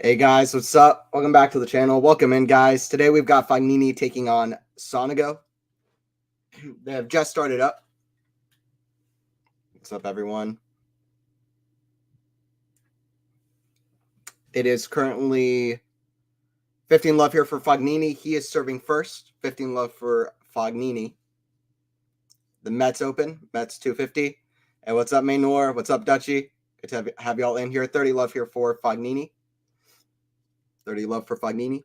Hey guys, what's up? Welcome back to the channel. Welcome in, guys. Today we've got Fognini taking on Sonego. They have just started up. What's up, everyone? It is currently 15 love here for Fognini. He is serving first. 15 love for Fognini. The Metz open. Metz 250. And what's up, Maynor? What's up, Dutchy? Good to have y'all in here. 30 love here for Fognini. 30 love for Fognini.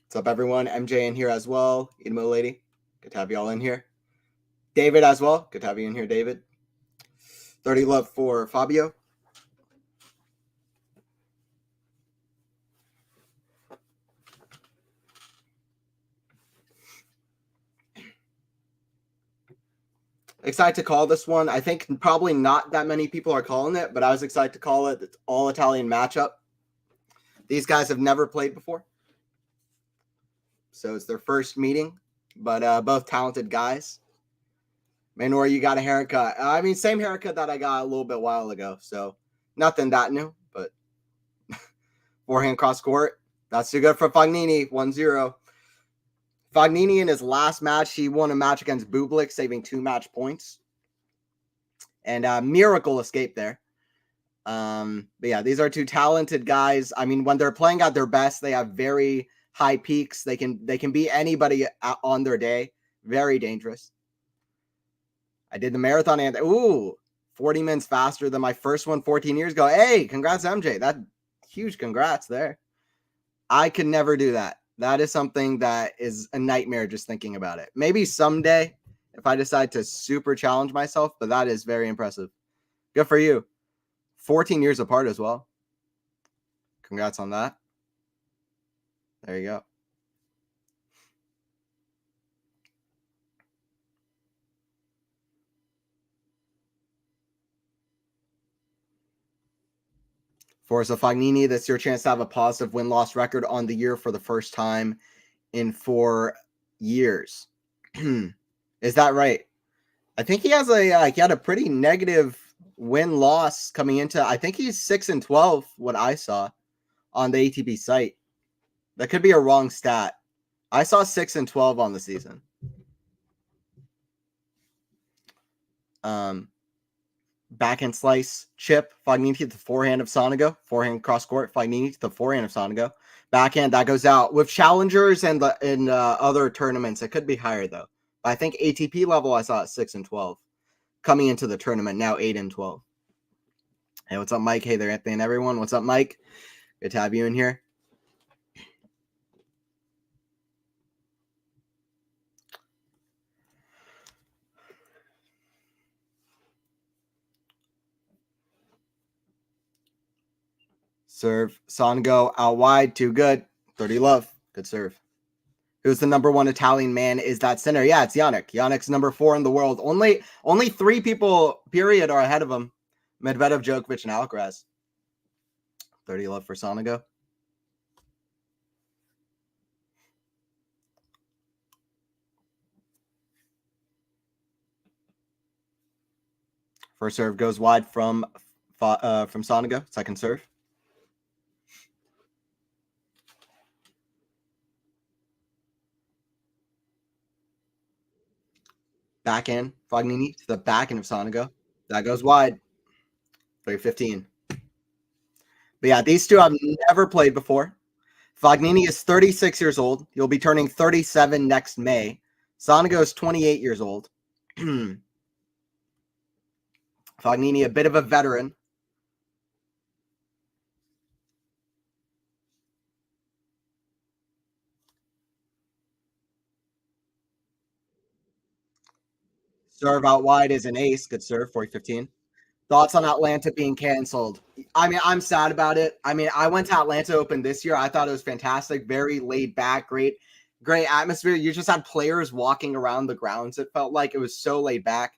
What's up, everyone? MJ in here as well. Emo lady. Good to have y'all in here. David as well. Good to have you in here, David. 30 love for Fabio. Excited to call this one. I think probably not that many people are calling it, but I was excited to call it. It's all Italian matchup. These guys have never played before, so it's their first meeting, but both talented guys. Manor, you got a haircut. I mean, same haircut that I got a little bit while ago, so nothing that new, but forehand cross court. That's too good for Fognini, 1-0. Fognini in his last match, he won a match against Bublik, saving 2 match points. And miracle escape there. But yeah, these are two talented guys. I mean, when they're playing at their best, they have very high peaks. They can beat anybody on their day. Very dangerous. I did the marathon and 40 minutes faster than my first one 14 years ago. Hey, congrats, MJ. That huge congrats there. I could never do that. That is something that is a nightmare just thinking about it. Maybe someday if I decide to super challenge myself, but that is very impressive. Good for you. 14 years apart as well. Congrats on that. There you go. Forza Fognini, that's your chance to have a positive win-loss record on the year for the first time in 4 years. Is that right? I think he has he had a pretty negative win-loss coming into. I think he's 6-12. What I saw on the ATP site, that could be a wrong stat. I saw 6-12 on the season. Backhand slice, chip, Fognini to the forehand of Sonego. Forehand cross court, Fognini to the forehand of Sonego. Backhand, that goes out. With challengers and other tournaments, it could be higher, though. But I think ATP level, I saw it 6-12. Coming into the tournament, now 8-12. Hey, what's up, Mike? Hey there, Anthony and everyone. What's up, Mike? Good to have you in here. Serve. Sonego out wide. Too good. 30 love. Good serve. Who's the number 1 Italian man is that center? Yeah, it's Yannick. Yannick's number 4 in the world. Only 3 people, period, are ahead of him. Medvedev, Djokovic, and Alcaraz. 30 love for Sonego. First serve goes wide from Sonego. Second serve. Backhand, Fognini to the backhand of Sonego. That goes wide. 3-15. But yeah, these two I've never played before. Fognini is 36 years old. He'll be turning 37 next May. Sonego is 28 years old. Fognini, a bit of a veteran. Serve out wide is an ace. Good serve, 40-15. Thoughts on Atlanta being canceled? I mean, I'm sad about it. I mean, I went to Atlanta Open this year. I thought it was fantastic. Very laid back, great atmosphere. You just had players walking around the grounds. It felt like it was so laid back.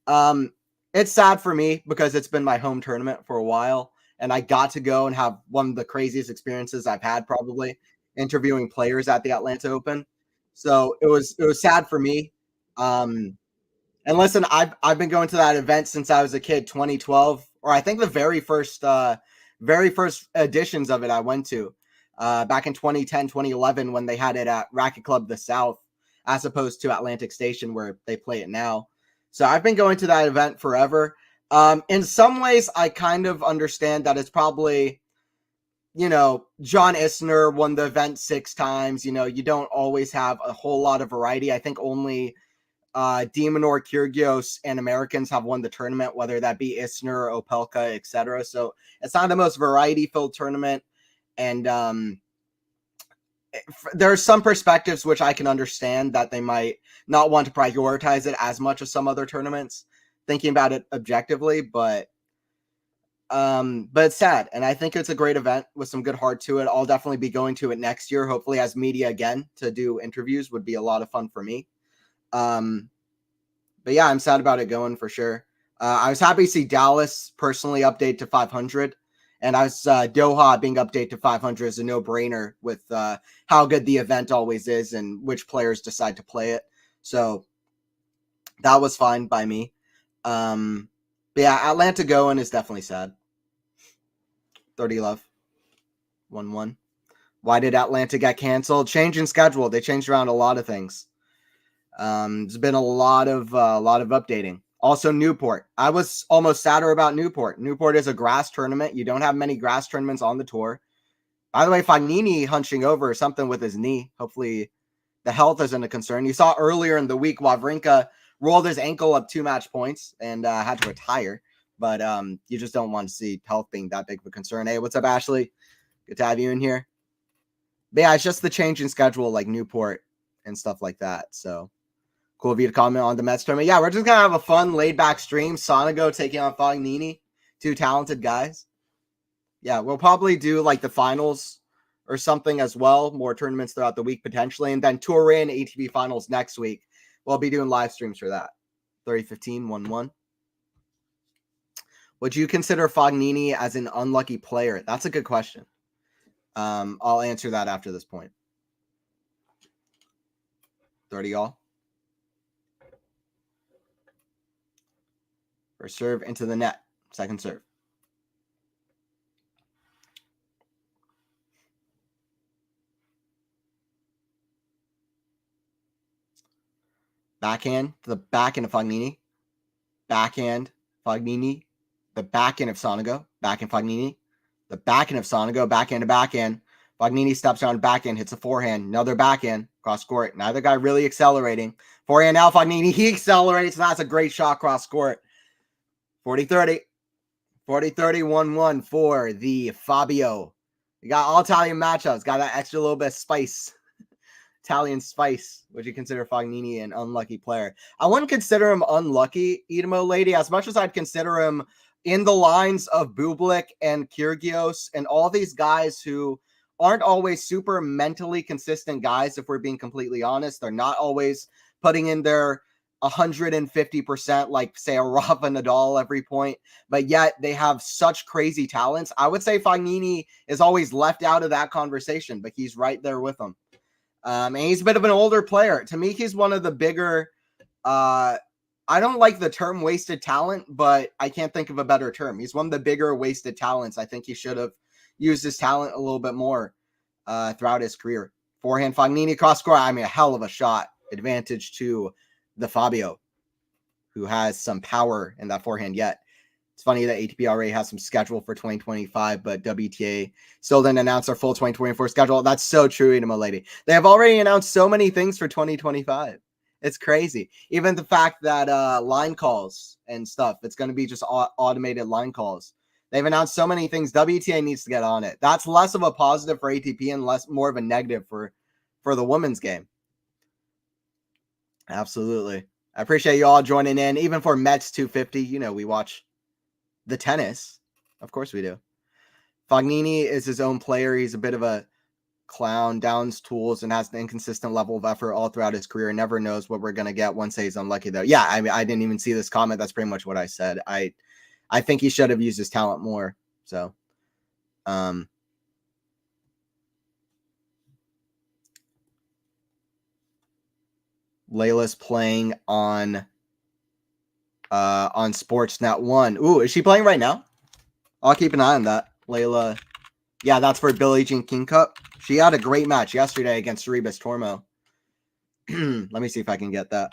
It's sad for me because it's been my home tournament for a while. and I got to go and have one of the craziest experiences I've had, probably interviewing players at the Atlanta Open. So it was sad for me. And listen, I've been going to that event since I was a kid, 2012, or I think the very first editions of it I went to back in 2010, 2011 when they had it at Racket Club the South, as opposed to Atlantic Station where they play it now. So I've been going to that event forever. In some ways, I kind of understand that it's probably, John Isner won the event 6 times. You don't always have a whole lot of variety. I think only Demonor, Kyrgios, and Americans have won the tournament, whether that be Isner, Opelka, etc. So it's not the most variety-filled tournament. And there are some perspectives which I can understand that they might not want to prioritize it as much as some other tournaments, thinking about it objectively, but it's sad. And I think it's a great event with some good heart to it. I'll definitely be going to it next year, hopefully as media again, to do interviews. Would be a lot of fun for me. But yeah, I'm sad about it going for sure. I was happy to see Dallas personally update to 500. And I was Doha being updated to 500 is a no-brainer with how good the event always is and which players decide to play it. So that was fine by me. But yeah, Atlanta going is definitely sad. 30 love. 1-1. Why did Atlanta get canceled? Change in schedule. They changed around a lot of things. There's been a lot of updating. Also, Newport. I was almost sadder about Newport. Newport is a grass tournament. You don't have many grass tournaments on the tour. By the way, Fognini hunching over something with his knee. Hopefully the health isn't a concern. You saw earlier in the week, Wawrinka rolled his ankle up 2 match points and had to retire. But you just don't want to see health being that big of a concern. Hey, what's up, Ashley? Good to have you in here. But yeah, it's just the change in schedule like Newport and stuff like that. So cool of you to comment on the Metz tournament. Yeah, we're just going to have a fun, laid-back stream. Sonego taking on Fognini. 2 talented guys. Yeah, we'll probably do like the finals or something as well. More tournaments throughout the week potentially. And then Turin ATP finals next week. We'll be doing live streams for that. 30-15, 1-1. Would you consider Fognini as an unlucky player? That's a good question. I'll answer that after this point. 30 all. First serve into the net. Second serve. Backhand to the backhand of Fognini. Backhand, Fognini. The backhand of Sonego. Backhand, Fognini. The backhand of Sonego. Backhand to backhand. Fognini steps on backhand, hits a forehand. Another backhand. Cross court. Neither guy really accelerating. Forehand now, Fognini. He accelerates. That's a great shot cross court. 40-30. 40-30, 1-1 for the Fabio. You got all Italian matchups. Got that extra little bit of spice. Italian spice. Would you consider Fognini an unlucky player? I wouldn't consider him unlucky, Idemo Lady, as much as I'd consider him in the lines of Bublik and Kyrgios and all these guys who aren't always super mentally consistent guys, if we're being completely honest. They're not always putting in their 150% like, say, a Rafa Nadal every point, but yet they have such crazy talents. I would say Fognini is always left out of that conversation, but he's right there with them. And he's a bit of an older player. To me, he's one of the bigger, I don't like the term wasted talent, but I can't think of a better term. He's one of the bigger wasted talents. I think he should have used his talent a little bit more throughout his career. Forehand, Fognini, cross court. I mean, a hell of a shot. Advantage to the Fabio, who has some power in that forehand yet. It's funny that ATP already has some schedule for 2025, but WTA still didn't announce their full 2024 schedule. That's so true, Idemo Lady. They have already announced so many things for 2025. It's crazy. Even the fact that line calls and stuff, it's going to be just automated line calls. They've announced so many things. WTA needs to get on it. That's less of a positive for ATP and more of a negative for the women's game. Absolutely. I appreciate you all joining in. Even for Metz 250, we watch the tennis. Of course we do. Fognini is his own player. He's a bit of a clown, downs tools, and has an inconsistent level of effort all throughout his career. Never knows what we're going to get once he's unlucky, though. Yeah, I mean, I didn't even see this comment. That's pretty much what I said. I think he should have used his talent more. So Layla's playing on Sportsnet 1. Ooh, is she playing right now? I'll keep an eye on that. Layla. Yeah, that's for Billie Jean King Cup. She had a great match yesterday against Rebus Tormo. Let me see if I can get that.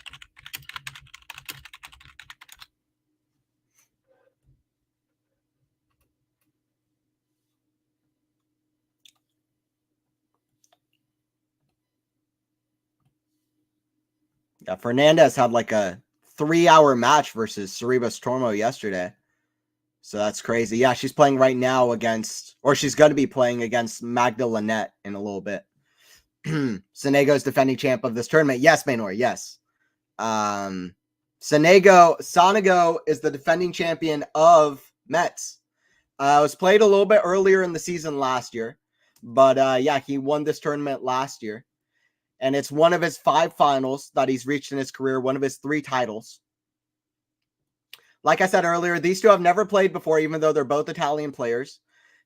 Yeah, Fernandez had like a 3-hour match versus Cerebus Tormo yesterday. So that's crazy. Yeah, she's playing right now against, or she's going to be playing against Magda Lynette in a little bit. Sonego's defending champ of this tournament. Yes, Maynor, yes. Sonego is the defending champion of Metz. It was played a little bit earlier in the season last year. But yeah, he won this tournament last year. And it's one of his 5 finals that he's reached in his career, one of his 3 titles. Like I said earlier, these two have never played before, even though they're both Italian players.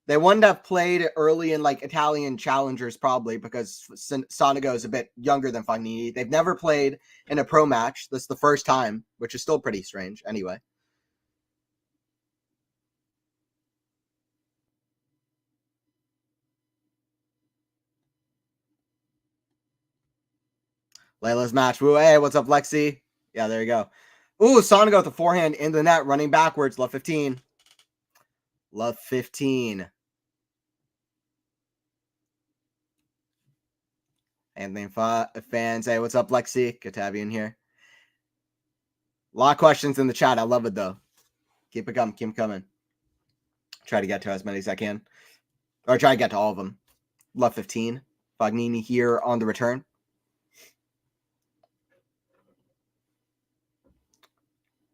They wouldn't have played early in like Italian challengers probably because Sonego is a bit younger than Fognini. They've never played in a pro match. This is the first time, which is still pretty strange anyway. Layla's match. Ooh, hey, what's up, Lexi? Yeah, there you go. Ooh, Sonego with the forehand in the net, running backwards. Love 15. Love 15. Anthony fans, hey, what's up, Lexi? Good to have you in here. A lot of questions in the chat. I love it, though. Keep it coming. Keep coming. Try to get to as many as I can. Or try to get to all of them. Love 15. Fognini here on the return.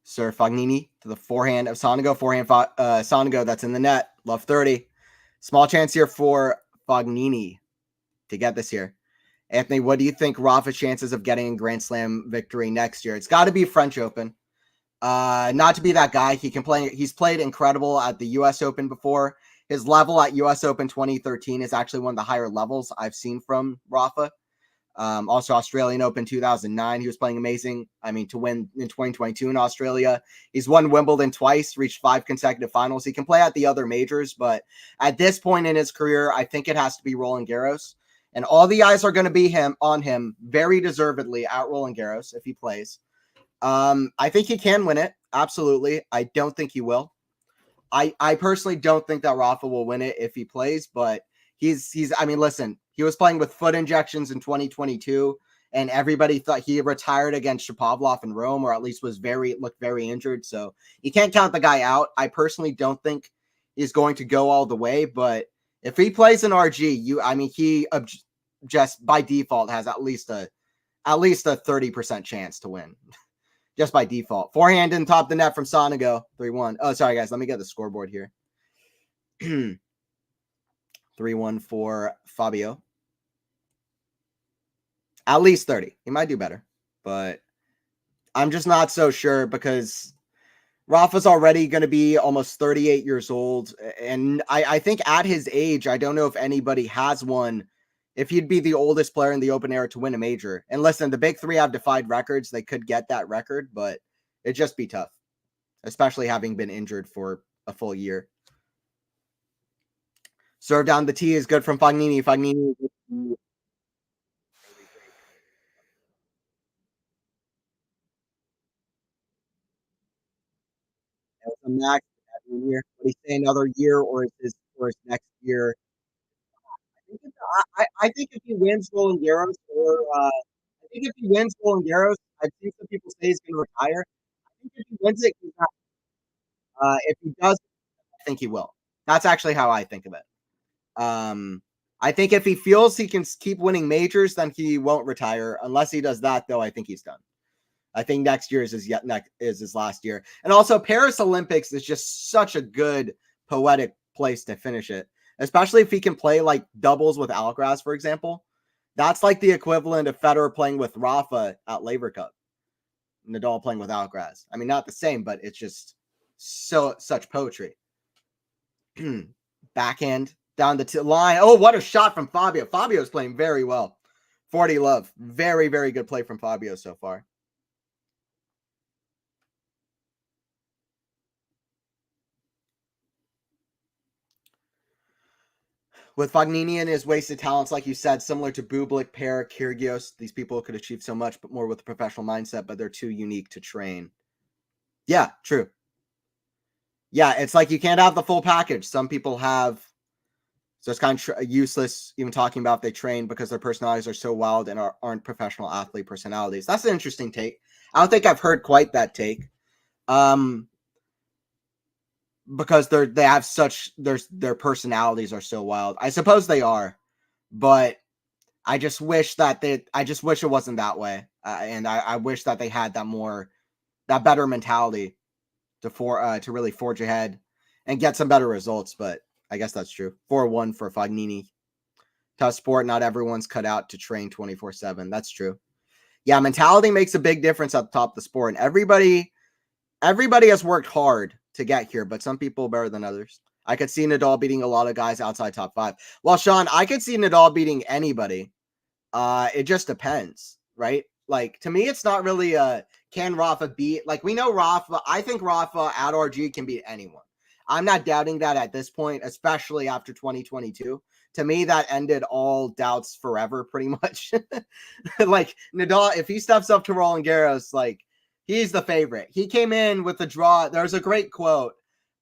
Sir Fognini to the forehand of Sonego. Forehand Sonego, that's in the net. Love 30. Small chance here for Fognini to get this here. Anthony, what do you think Rafa's chances of getting a Grand Slam victory next year? It's got to be French Open. Not to be that guy. He can play. He's played incredible at the U.S. Open before. His level at U.S. Open 2013 is actually one of the higher levels I've seen from Rafa. Also, Australian Open 2009, he was playing amazing. I mean, to win in 2022 in Australia. He's won Wimbledon twice, reached 5 consecutive finals. He can play at the other majors, but at this point in his career, I think it has to be Roland Garros. And all the eyes are going to be on him very deservedly at Roland Garros if he plays. I think he can win it. Absolutely. I don't think he will. I personally don't think that Rafa will win it if he plays, but he's I mean, listen, he was playing with foot injections in 2022, and everybody thought he retired against Shapovalov in Rome, or at least looked very injured. So you can't count the guy out. I personally don't think he's going to go all the way, but if he plays in RG, he just by default has at least a 30% chance to win. Just by default. Forehand didn't top the net from Sonego. 3-1. Oh, sorry, guys. Let me get the scoreboard here. 3-1 for Fabio. At least 30. He might do better. But I'm just not so sure because Rafa's already going to be almost 38 years old. And I think at his age, I don't know if anybody has one. If he'd be the oldest player in the open era to win a major. And listen, the big 3 have defied records. They could get that record, but it'd just be tough, especially having been injured for a full year. Serve down the tee is good from Fognini. Fognini. Max year. Would he stay another year, or is his next year? I think if he wins Roland Garros, I think if he wins Roland Garros, I've seen some people say he's going to retire. I think if he wins it, he's not. If he does, I think he will. That's actually how I think of it. I think if he feels he can keep winning majors, then he won't retire. Unless he does that, though, I think he's done. I think next year is his last year. And also, Paris Olympics is just such a good poetic place to finish it, especially if he can play like doubles with Alcaraz, for example. That's like the equivalent of Federer playing with Rafa at Laver Cup. Nadal playing with Alcaraz. I mean, not the same, but it's just such poetry. Backhand Down the line. Oh, what a shot from Fabio. Fabio's playing very well. 40 love. Very, very good play from Fabio so far. With Fognini and his wasted talents, like you said, similar to Bublik, Per, Kyrgios, these people could achieve so much, but more with a professional mindset, but they're too unique to train. Yeah, true. Yeah, it's like you can't have the full package. Some people have, so it's kind of useless even talking about if they train because their personalities are so wild and aren't professional athlete personalities. That's an interesting take. I don't think I've heard quite that take. Because they have such their personalities are so wild. I suppose they are, but I just wish it wasn't that way, and I wish that they had that better mentality to really forge ahead and get some better results. But I guess that's true. 4-1 for Fognini. Tough sport. Not everyone's cut out to train 24/7. That's true. Yeah, mentality makes a big difference at the top of the sport, and everybody has worked hard to get here, but some people better than others. I could see Nadal beating a lot of guys outside top 5. Well, Sean, I could see Nadal beating anybody. It just depends, right? Like, to me, it's not really can Rafa beat, like, we know Rafa. I think Rafa at RG can beat anyone. I'm not doubting that at this point, especially after 2022. To me, that ended all doubts forever, pretty much. Like, Nadal, if he steps up to Roland Garros, like, he's the favorite. He came in with the draw. There's a great quote.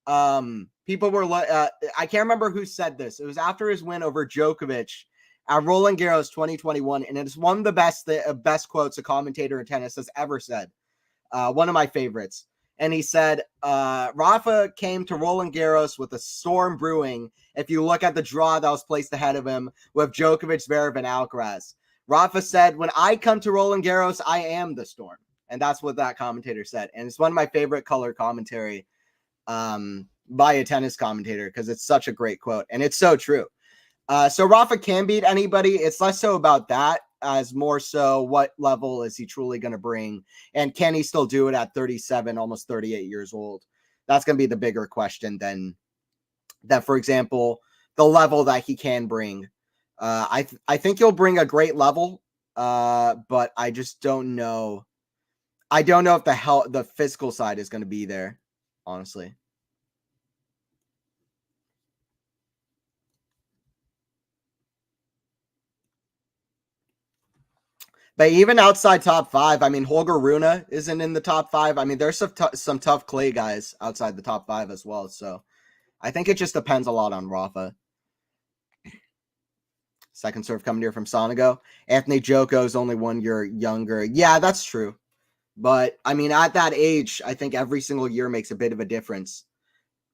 People were, I can't remember who said this. It was after his win over Djokovic at Roland Garros 2021, and it's one of the best quotes a commentator in tennis has ever said. One of my favorites. And he said, Rafa came to Roland Garros with a storm brewing. If you look at the draw that was placed ahead of him with Djokovic, Zverev, and Alcaraz. Rafa said, when I come to Roland Garros, I am the storm. And that's what that commentator said. And it's one of my favorite color commentary by a tennis commentator because it's such a great quote. And it's so true. So Rafa can beat anybody. It's less so about that as more so what level is he truly going to bring? And can he still do it at 37, almost 38 years old? That's going to be the bigger question than, for example, the level that he can bring. I think he'll bring a great level, but I just don't know. I don't know if the physical side is going to be there, honestly. But even outside top 5, I mean, Holger Rune isn't in the top 5. I mean, there's some tough clay guys outside the top 5 as well. So I think it just depends a lot on Rafa. Second serve coming here from Sonego. Anthony Joko is only 1 year younger. Yeah, that's true. But, I mean, at that age, I think every single year makes a bit of a difference.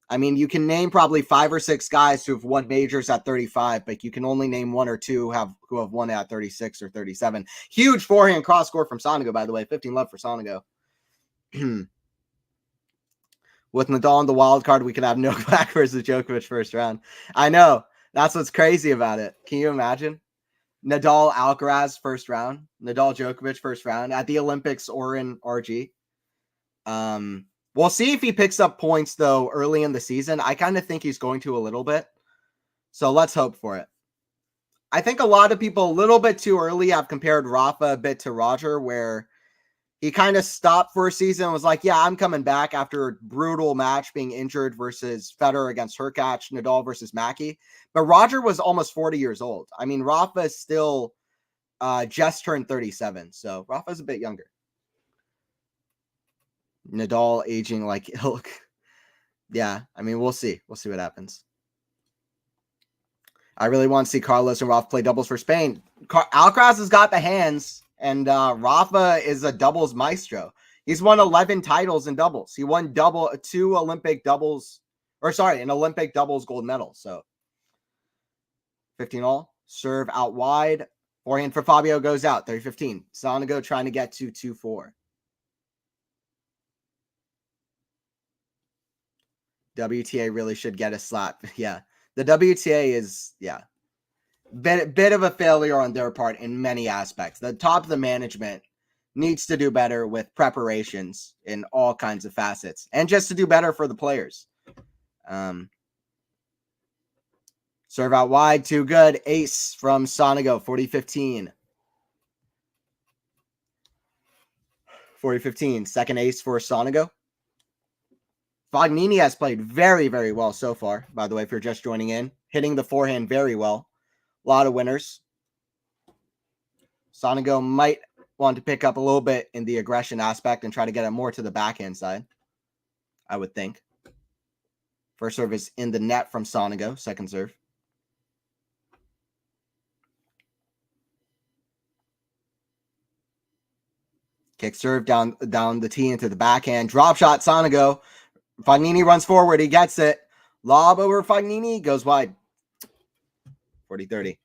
I mean, you can name probably 5 or 6 guys who have won majors at 35, but you can only name 1 or 2 who have won at 36 or 37. Huge forehand cross score from Sonego, by the way. 15 love for Sonego. With Nadal in the wild card, we could have Novak versus Djokovic first round. I know. That's what's crazy about it. Can you imagine? Nadal Alcaraz first round. Nadal Djokovic first round at the Olympics or in RG. We'll see if he picks up points, though, early in the season. I kind of think he's going to a little bit. So let's hope for it. I think a lot of people a little bit too early have compared Rafa a bit to Roger, where he kind of stopped for a season and was like, yeah, I'm coming back after a brutal match being injured versus Federer against Hurkacz, Nadal versus Mackie. But Roger was almost 40 years old. I mean, Rafa is still just turned 37. So Rafa's a bit younger. Nadal aging like ilk. Yeah, I mean, we'll see. We'll see what happens. I really want to see Carlos and Rafa play doubles for Spain. Alcaraz has got the hands, and Rafa is a doubles maestro. He's won 11 titles in doubles. He won an Olympic doubles gold medal. So 15 all. Serve out wide. Forehand for Fabio goes out. 30-15. Sonego trying to get to 2-4. WTA really should get a slap. Yeah. The WTA is, bit of a failure on their part in many aspects. The top of the management needs to do better with preparations in all kinds of facets and just to do better for the players. Serve out wide, too good. Ace from Sonego, 40-15. 40-15. Second ace for Sonego. Fognini has played very, very well so far, by the way, if you're just joining in. Hitting the forehand very well. A lot of winners. Sonego might want to pick up a little bit in the aggression aspect and try to get it more to the backhand side, I would think. First serve is in the net from Sonego. Second serve. Kick serve down the tee into the backhand. Drop shot, Sonego. Fognini runs forward. He gets it. Lob over Fognini. Goes wide. 40-30.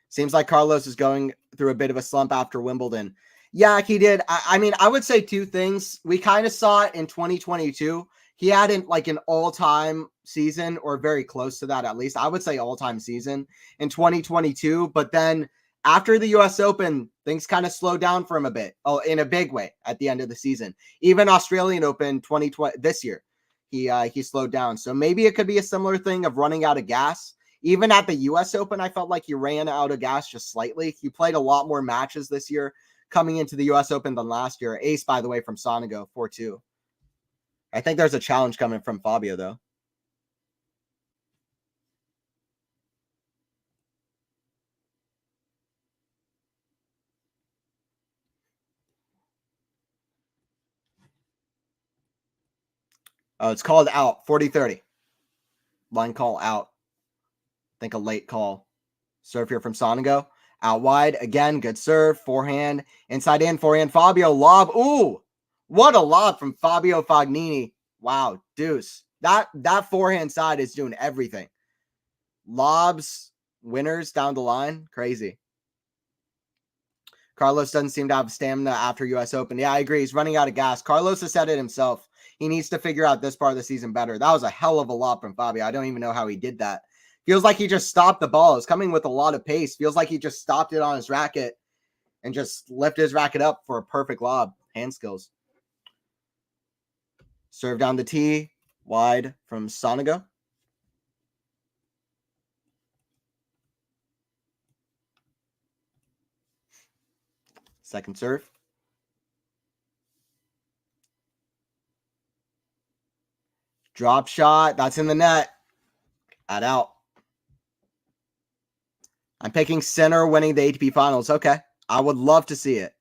Seems like Carlos is going through a bit of a slump after Wimbledon. Yeah, he did. I mean, I would say two things. We kind of saw it in 2022. He had an all-time season, or very close to that at least. I would say all-time season in 2022. But then after the U.S. Open, things kind of slowed down for him a bit. Oh, in a big way at the end of the season. Even Australian Open 2020 this year, he slowed down. So maybe it could be a similar thing of running out of gas. Even at the U.S. Open, I felt like he ran out of gas just slightly. He played a lot more matches this year coming into the U.S. Open than last year. Ace, by the way, from Sonego, 4-2. I think there's a challenge coming from Fabio, though. Oh, it's called out, 40-30. Line call out. I think a late call. Serve here from Sonego. Out wide. Again, good serve. Forehand. Inside in. Forehand. Fabio. Lob. Ooh. What a lob from Fabio Fognini. Wow. Deuce. That forehand side is doing everything. Lobs. Winners down the line. Crazy. Carlos doesn't seem to have stamina after U.S. Open. Yeah, I agree. He's running out of gas. Carlos has said it himself. He needs to figure out this part of the season better. That was a hell of a lob from Fabio. I don't even know how he did that. Feels like he just stopped the ball. It's coming with a lot of pace. Feels like he just stopped it on his racket and just lifted his racket up for a perfect lob. Hand skills. Serve down the tee. Wide from Sonego. Second serve. Drop shot. That's in the net. Add out. I'm picking center winning the ATP finals. Okay. I would love to see it.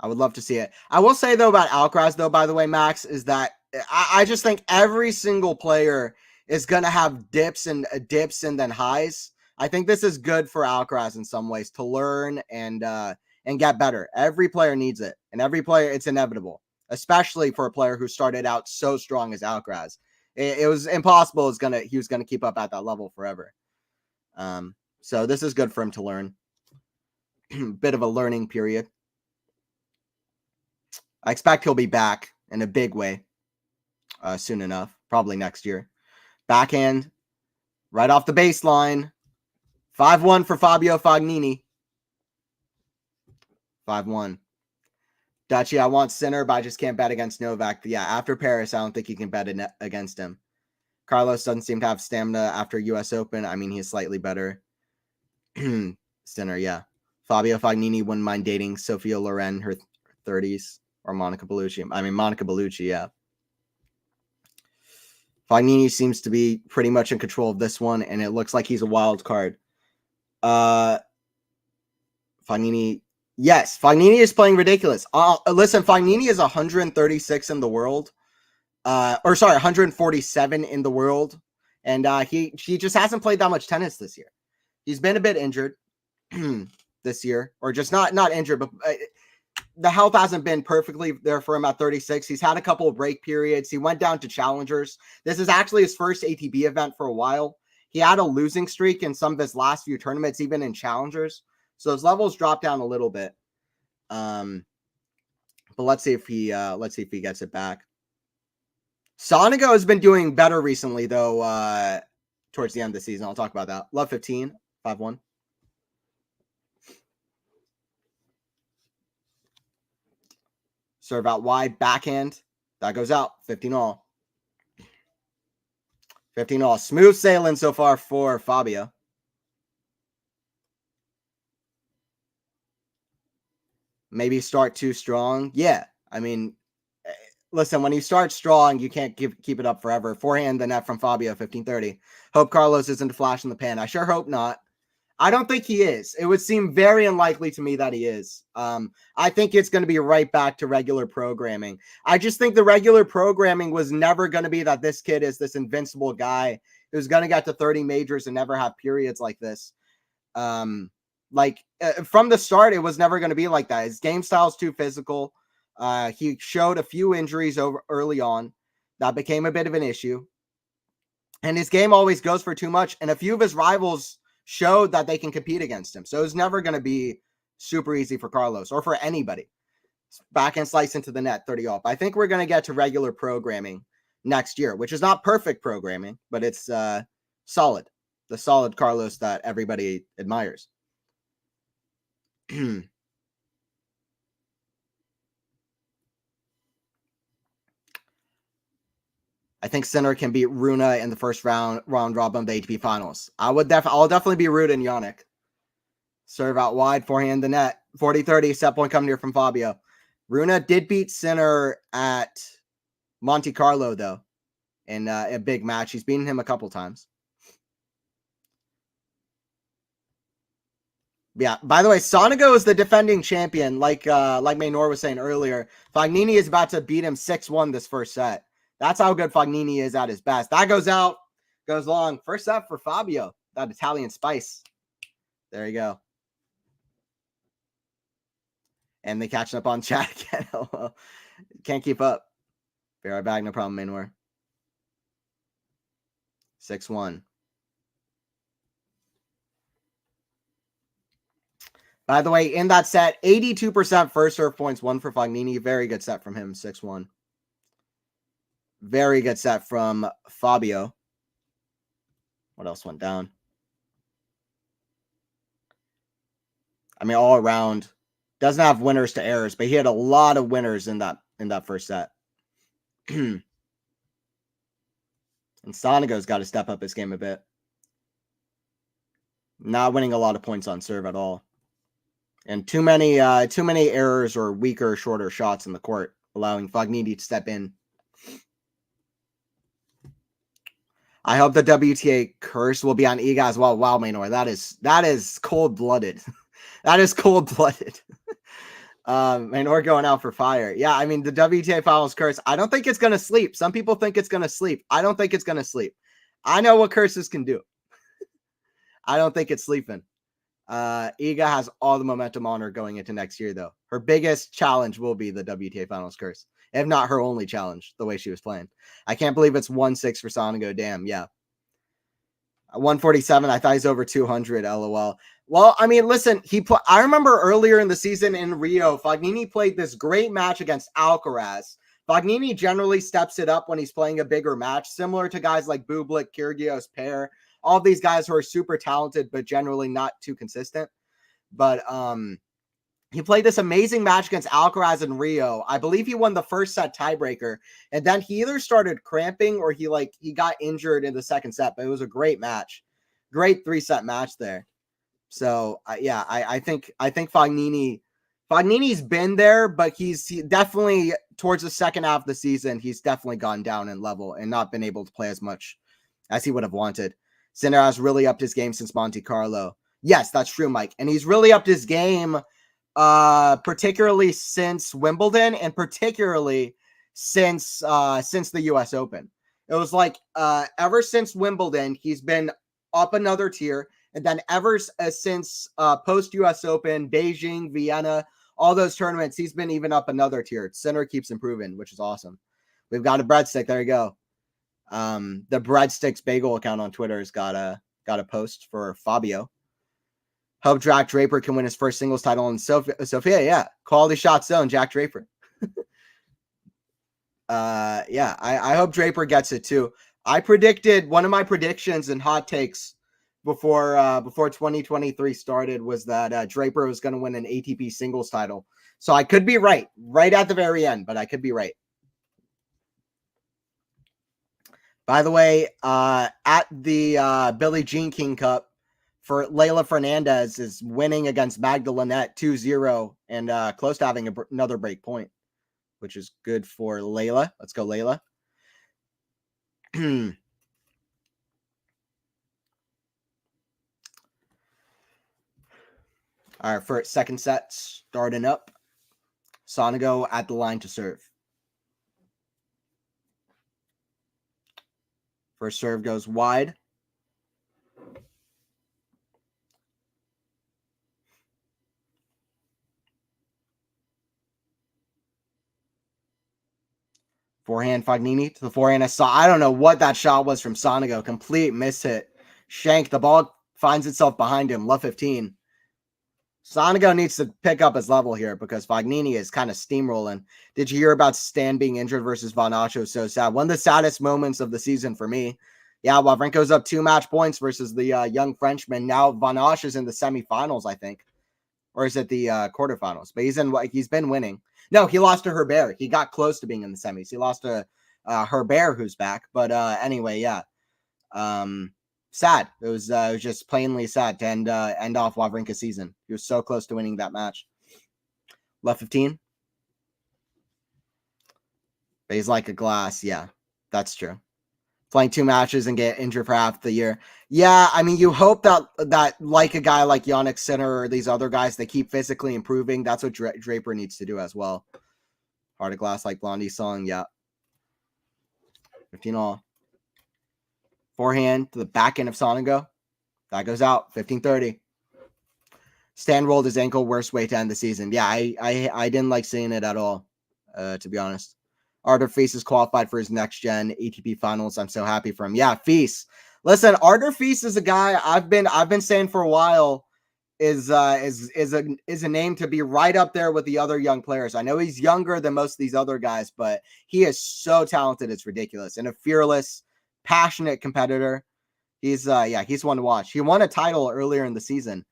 I would love to see it. I will say, though, about Alcaraz, though, by the way, Max, is that I just think every single player is going to have dips and then highs. I think this is good for Alcaraz in some ways to learn and get better. Every player needs it. And every player, it's inevitable, especially for a player who started out so strong as Alcaraz. It was impossible. He was going to keep up at that level forever. So this is good for him to learn. Bit of a learning period. I expect he'll be back in a big way soon enough, probably next year. Backhand, right off the baseline. 5-1 for Fabio Fognini. 5-1. Dutchy, I want center, but I just can't bet against Novak. Yeah, after Paris, I don't think you can bet against him. Carlos doesn't seem to have stamina after U.S. Open. I mean, he's slightly better. Center, yeah. Fabio Fognini wouldn't mind dating Sophia Loren, her 30s. Or Monica Bellucci. I mean, Monica Bellucci, yeah. Fognini seems to be pretty much in control of this one, and it looks like he's a wild card. Fognini, yes, Fognini is playing ridiculous. Listen, Fognini is 136 in the world. 147 in the world. And he just hasn't played that much tennis this year. He's been a bit injured this year, or just not injured, but the health hasn't been perfectly there for him at 36. He's had a couple of break periods. He went down to challengers. This is actually his first ATP event for a while. He had a losing streak in some of his last few tournaments, even in challengers. So his levels dropped down a little bit. But let's see if he gets it back. Sonego has been doing better recently, though, towards the end of the season. I'll talk about that. Love 15, 5-1. Serve out wide, backhand. That goes out. 15-all. 15-all. Smooth sailing so far for Fabio. maybe start too strong. Yeah, I mean, listen, when you start strong, you can't keep it up forever. Forehand the net from Fabio, 1530. Hope Carlos isn't a flash in the pan. I sure hope not. I don't think he is. It would seem very unlikely to me that he is. I think it's going to be right back to regular programming. I just think the regular programming was never going to be that this kid is this invincible guy who's going to get to 30 majors and never have periods like this. From the start, it was never going to be like that. His game style is too physical. He showed a few injuries early on. That became a bit of an issue. And his game always goes for too much. And a few of his rivals showed that they can compete against him. So it's never going to be super easy for Carlos or for anybody. Backhand slice into the net, 30 off. I think we're going to get to regular programming next year, which is not perfect programming, but it's solid. The solid Carlos that everybody admires. I think Sinner can beat Runa in the first round robin of the ATP finals. I'll definitely be rooting Yannick. Serve out wide, forehand the net. 40-30, set point coming here from Fabio. Runa did beat Sinner at Monte Carlo, though, in a big match. He's beaten him a couple times. Yeah, by the way, Sonego is the defending champion, like Maynor was saying earlier. Fognini is about to beat him 6-1 this first set. That's how good Fognini is at his best. That goes out, goes long. First set for Fabio, that Italian spice. There you go. And they catching up on chat again. Can't keep up. Be right back, no problem, Maynor. 6-1. By the way, in that set, 82% first serve points, one for Fognini. Very good set from him, 6-1. Very good set from Fabio. What else went down? I mean, all around. Doesn't have winners to errors, but he had a lot of winners in that first set. And Sonego's got to step up his game a bit. Not winning a lot of points on serve at all. And too many errors or weaker, shorter shots in the court, allowing Fognini to step in. I hope the WTA curse will be on Iga as well. Wow, Maynor, that is cold-blooded. That is cold-blooded. Maynor going out for fire. Yeah, I mean, the WTA finals curse, I don't think it's going to sleep. Some people think it's going to sleep. I don't think it's going to sleep. I know what curses can do. I don't think it's sleeping. Iga has all the momentum on her going into next year, though. Her biggest challenge will be the WTA finals curse, if not her only challenge, the way she was playing. I can't believe it's 1-6 for Sonego. Damn, yeah. 147, I thought he's over 200, LOL. Well, I mean, listen, I remember earlier in the season in Rio, Fognini played this great match against Alcaraz. Fognini generally steps it up when he's playing a bigger match, similar to guys like Bublik, Kyrgios, Pair, all of these guys who are super talented, but generally not too consistent. But he played this amazing match against Alcaraz in Rio. I believe he won the first set tiebreaker, and then he either started cramping or he got injured in the second set, but it was a great match. Great 3-set match there. So yeah, I think Fognini's been there, but he's definitely towards the second half of the season, he's definitely gone down in level and not been able to play as much as he would have wanted. Sinner has really upped his game since Monte Carlo. Yes, that's true, Mike. And he's really upped his game, particularly since Wimbledon and particularly since the US Open. It was like ever since Wimbledon, he's been up another tier. And then ever since post-US Open, Beijing, Vienna, all those tournaments, he's been even up another tier. Sinner keeps improving, which is awesome. We've got a breadstick. There you go. The Breadsticks Bagel account on Twitter has got a post for Fabio. Hope Jack Draper can win his first singles title in Sofia. Yeah, quality shot zone, Jack Draper. Yeah, I hope Draper gets it too. I predicted one of my predictions and hot takes before 2023 started was that Draper was going to win an ATP singles title. So I could be right at the very end, but I could be right. By the way, at the Billie Jean King Cup, for Leylah Fernandez is winning against Magda Linette 2-0 and close to having another break point, which is good for Leylah. Let's go, Leylah. All right, for second set, starting up. Sonego at the line to serve. First serve goes wide. Forehand Fognini to the forehand. I don't know what that shot was from Sonego. Complete miss hit. Shank. The ball finds itself behind him. Love 15. Sonego needs to pick up his level here because Fognini is kind of steamrolling. Did you hear about Stan being injured versus Van Acho? So sad. One of the saddest moments of the season for me. Yeah, Wawrinka's up 2 match points versus the young Frenchman. Now Van Acho is in the semifinals, I think. Or is it the quarterfinals? But he's been winning. No, he lost to Herbert. He got close to being in the semis. He lost to Herbert, who's back. But anyway, yeah. Sad. It was just plainly sad to end off Wawrinka's season. He was so close to winning that match. Left 15. But he's like a glass. Yeah, that's true. Playing 2 matches and get injured for half the year. Yeah, I mean, you hope that like a guy like Yannick Sinner or these other guys, they keep physically improving. That's what Draper needs to do as well. Heart of glass like Blondie's song. Yeah. 15 all. Forehand to the back end of Sonego. That goes out. 15-30. Stan rolled his ankle. Worst way to end the season. Yeah, I didn't like seeing it at all, to be honest. Artur Feast is qualified for his next gen ATP finals. I'm so happy for him. Yeah, Feast. Listen, Artur Feast is a guy I've been saying for a while is a name to be right up there with the other young players. I know he's younger than most of these other guys, but he is so talented. It's ridiculous. And a fearless, passionate competitor. He's one to watch. He won a title earlier in the season.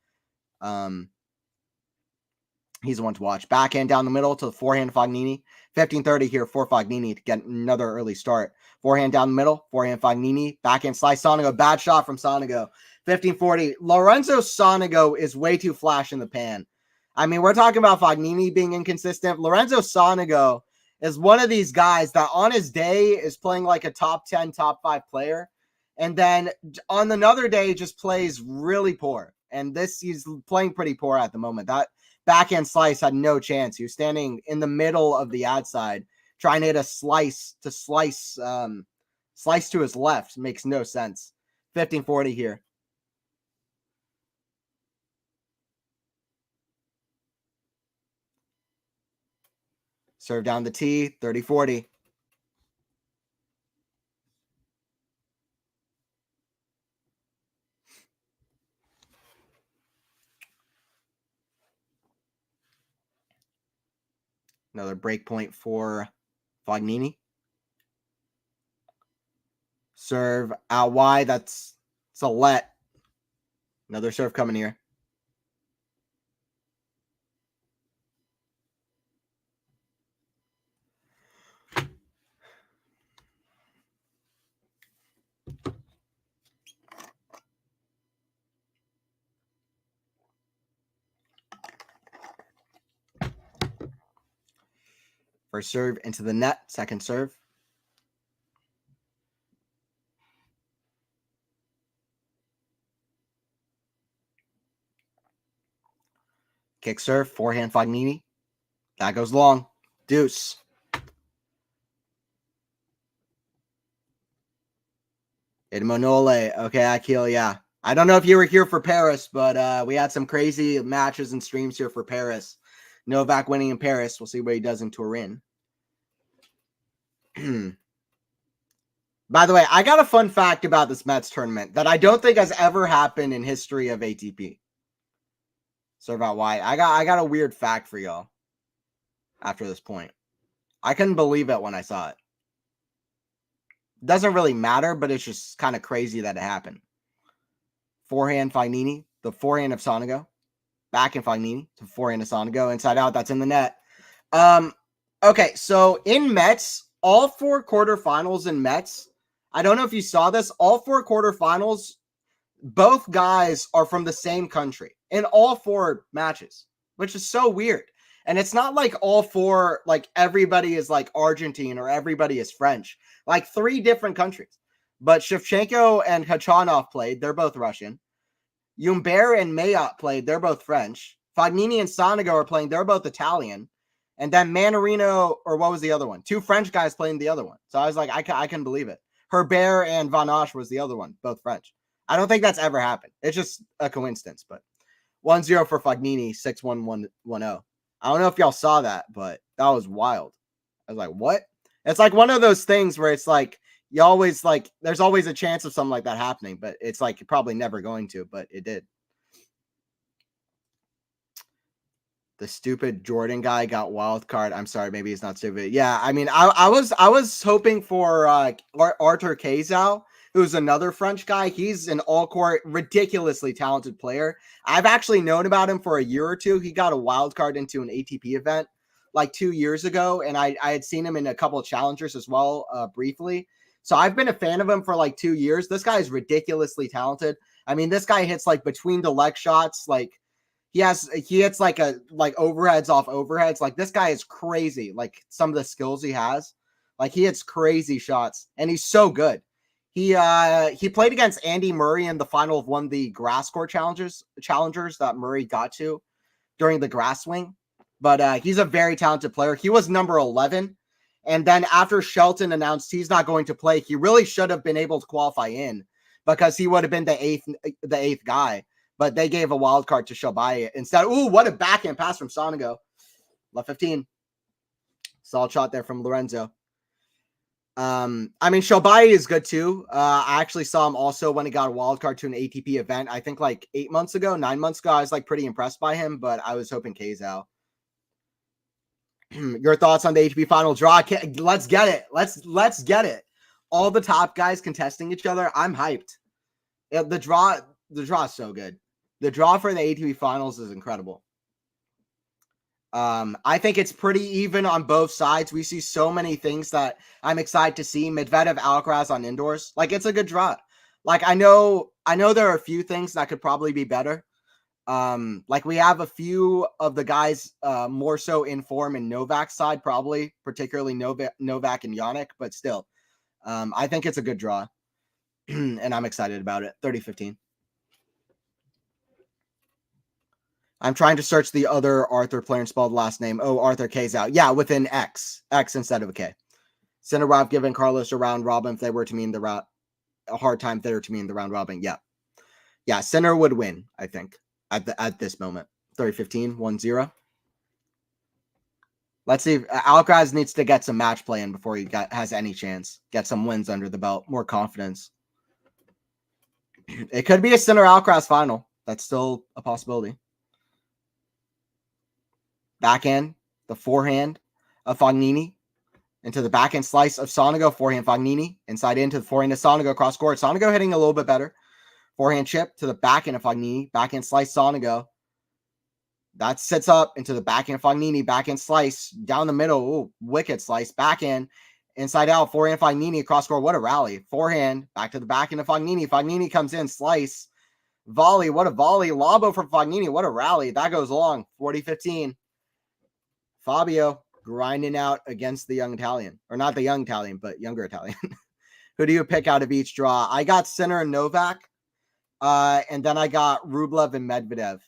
He's one to watch. Backhand down the middle to the forehand Fognini. 15-30 here for Fognini to get another early start. Forehand down the middle. Forehand Fognini. Backhand slice Sonego. Bad shot from Sonego. 15-40. Lorenzo Sonego is way too flash in the pan. I mean, we're talking about Fognini being inconsistent. Lorenzo Sonego is one of these guys that on his day is playing like a top 10, top 5 player. And then on another day just plays really poor. And he's playing pretty poor at the moment. That backhand slice had no chance. He was standing in the middle of the ad side, trying to hit a slice to his left. Makes no sense. 15-40 here. Serve down the tee, 30-40. Another break point for Fognini. Serve out wide. It's a let. Another serve coming here. First serve into the net. Second serve. Kick serve. Forehand Fognini. That goes long. Deuce. Edmonole. Okay, Akil, yeah. I don't know if you were here for Paris, but we had some crazy matches and streams here for Paris. Novak winning in Paris. We'll see what he does in Turin. By the way, I got a fun fact about this Metz tournament that I don't think has ever happened in history of ATP. Serve out wide. I got a weird fact for y'all after this point. I couldn't believe it when I saw it. Doesn't really matter, but it's just kind of crazy that it happened. Forehand Fognini, the forehand of Sonego. Backhand Fognini to forehand of Sonego. Inside out, that's in the net. Okay, so in Metz, all 4 quarterfinals in Metz, I don't know if you saw this, all 4 quarterfinals, both guys are from the same country in all 4 matches, which is so weird. And it's not like all 4, like everybody is like Argentine or everybody is French, like 3 different countries. But Shevchenko and Khachanov played. They're both Russian. Humbert and Mayotte played. They're both French. Fognini and Sonego are playing. They're both Italian. And then Manarino, or what was the other one? 2 French guys playing the other one. So I was like, I couldn't believe it. Herbert and Van Osh was the other one, both French. I don't think that's ever happened. It's just a coincidence, but 1-0 for Fognini, 6-1-1-0. I don't know if y'all saw that, but that was wild. I was like, what? It's like one of those things where it's like, you always like, there's always a chance of something like that happening, but it's like, you're probably never going to, but it did. The stupid Jordan guy got wild card. I'm sorry, maybe he's not stupid. Yeah, I mean, I was hoping for Arthur Kazal, who's another French guy. He's an all-court, ridiculously talented player. I've actually known about him for a year or two. He got a wild card into an ATP event like 2 years ago, and I had seen him in a couple of challengers as well, briefly. So I've been a fan of him for like 2 years. This guy is ridiculously talented. I mean, this guy hits like between the leg shots, like he hits like overheads off overheads. Like this guy is crazy. Like some of the skills he has, like he hits crazy shots, and he's so good. He played against Andy Murray in the final of one of the grass court challengers that Murray got to during the grass swing. But he's a very talented player. He was number 11. And then after Shelton announced he's not going to play, he really should have been able to qualify in because he would have been the eighth guy. But they gave a wild card to Shobai instead. Ooh, what a backhand pass from Sonego. Left 15. Solid shot there from Lorenzo. I mean, Shobai is good too. I actually saw him also when he got a wild card to an ATP event. I think like 9 months ago. I was like pretty impressed by him, but I was hoping Kazal. Your thoughts on the ATP final draw? Let's get it. Let's get it. All the top guys contesting each other. I'm hyped. The draw is so good. The draw for the ATP finals is incredible. I think it's pretty even on both sides. We see so many things that I'm excited to see. Medvedev, Alcaraz on indoors. Like it's a good draw. Like I know there are a few things that could probably be better. Like we have a few of the guys more so in form in Novak's side, probably, particularly Novak and Yannick, but still, I think it's a good draw. And I'm excited about it. 30-15. I'm trying to search the other Arthur player and spell the last name. Oh, Arthur Kazal. Yeah, with an X instead of a K. Sinnerov giving Carlos a round robin if they were to mean a hard time if they were to mean the round robin. Yeah, Sinner would win, I think. At this moment. 30-15, 1-0. Let's see. Alcaraz needs to get some match play in before he has any chance. Get some wins under the belt. More confidence. It could be a Sinner Alcaraz final. That's still a possibility. Backhand. The forehand of Fognini. Into the backhand slice of Sonego. Forehand Fognini. Inside into the forehand of Sonego. Cross court. Sonego hitting a little bit better. Forehand chip to the backhand of Fognini. Backhand slice Sonego. That sits up into the backhand of Fognini. Backhand slice down the middle. Ooh, wicked slice. Backhand. Inside out. Forehand Fognini. Cross court. What a rally. Forehand. Back to the backhand of Fognini. Fognini comes in. Slice. Volley. What a volley. Lobo from Fognini. What a rally. That goes long. 40-15. Fabio grinding out against the young Italian. Or not the young Italian, but younger Italian. Who do you pick out of each draw? I got Sinner and Novak. And then I got Rublev and Medvedev.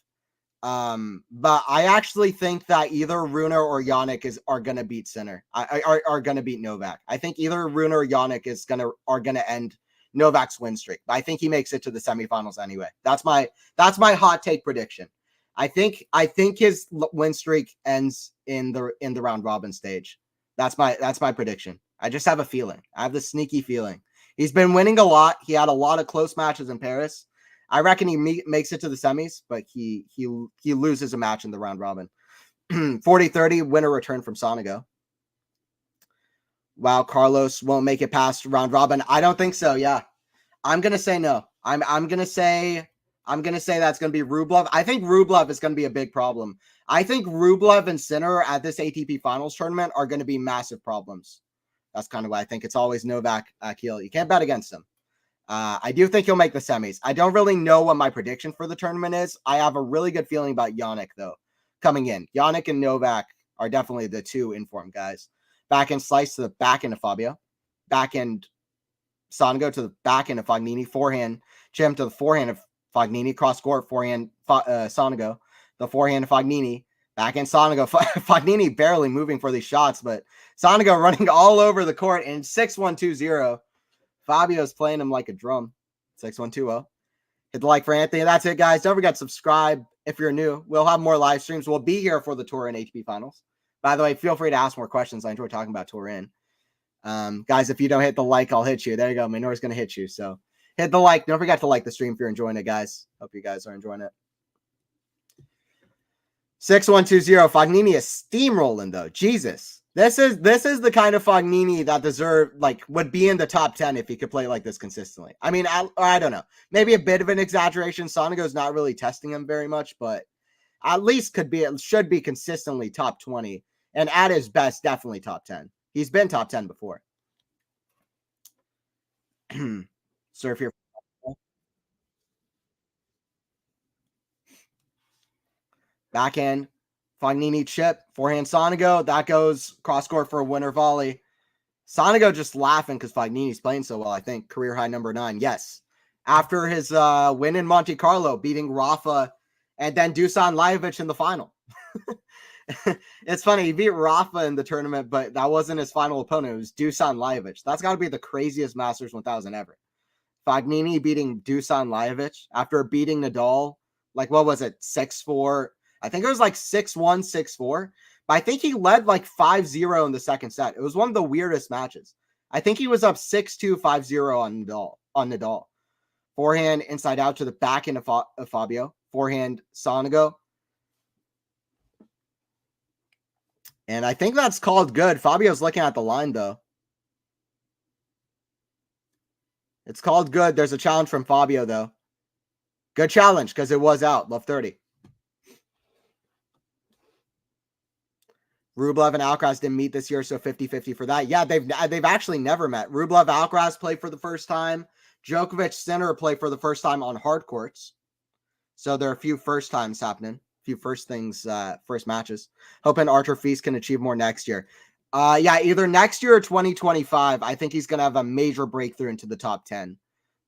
But I actually think that either Rune or Yannick are going to beat Sinner. Are going to beat Novak. I think either Rune or Yannick are going to end Novak's win streak. But I think he makes it to the semifinals anyway. That's my hot take prediction. I think his win streak ends in the round robin stage. That's my prediction. I just have a feeling. I have the sneaky feeling. He's been winning a lot. He had a lot of close matches in Paris. I reckon he makes it to the semis, but he loses a match in the round robin. 40-30, winner return from Sonego. Wow, Carlos won't make it past round robin. I don't think so. Yeah, I'm gonna say no. I'm gonna say that's gonna be Rublev. I think Rublev is gonna be a big problem. I think Rublev and Sinner at this ATP Finals tournament are gonna be massive problems. That's kind of why I think it's always Novak Akil. You can't bet against him. I do think he'll make the semis. I don't really know what my prediction for the tournament is. I have a really good feeling about Yannick, though, coming in. Yannick and Novak are definitely the two informed guys. Back end slice to the back end of Fabio. Back end Sonego to the back end of Fognini. Forehand Chim to the forehand of Fognini. Cross court forehand Sonego. The forehand of Fognini. Back end Sonego. Fognini barely moving for these shots, but Sonego running all over the court in 6-1-2-0. Fabio's playing him like a drum. 6-1-2-0. Hit the like for Anthony. That's it, guys. Don't forget to subscribe if you're new. We'll have more live streams. We'll be here for the Tour and ATP finals. By the way, feel free to ask more questions. I enjoy talking about Tour in. Guys, if you don't hit the like, I'll hit you. There you go. Minor's going to hit you. So hit the like. Don't forget to like the stream if you're enjoying it, guys. Hope you guys are enjoying it. 6-1-2-0. Fognini is steamrolling, though. Jesus. This is the kind of Fognini that would be in the top 10 if he could play like this consistently. I mean, I don't know. Maybe a bit of an exaggeration. Sonego's not really testing him very much, but at least should be consistently top 20. And at his best, definitely top 10. He's been top 10 before. Surf here. Backhand. Fognini chip, forehand Sonego. That goes cross court for a winner volley. Sonego just laughing because Fognini's playing so well, I think. Career high number 9. Yes. After his win in Monte Carlo, beating Rafa and then Dusan Lajovic in the final. It's funny. He beat Rafa in the tournament, but that wasn't his final opponent. It was Dusan Lajovic. That's got to be the craziest Masters 1000 ever. Fognini beating Dusan Lajovic after beating Nadal. Like, what was it? 6-4. I think it was like 6-1, 6-4. But I think he led like 5-0 in the second set. It was one of the weirdest matches. I think he was up 6-2, 5-0 on Nadal. Forehand inside out to the back end of Fabio. Forehand Sonego. And I think that's called good. Fabio's looking at the line, though. It's called good. There's a challenge from Fabio, though. Good challenge because it was out. Love 30. Rublev and Alcaraz didn't meet this year, so 50-50 for that. Yeah, they've actually never met. Rublev, Alcaraz played for the first time. Djokovic, Sinner played for the first time on hard courts. So there are a few first times happening. A few first matches. Hoping Archer Feast can achieve more next year. Yeah, either next year or 2025. I think he's going to have a major breakthrough into the top 10.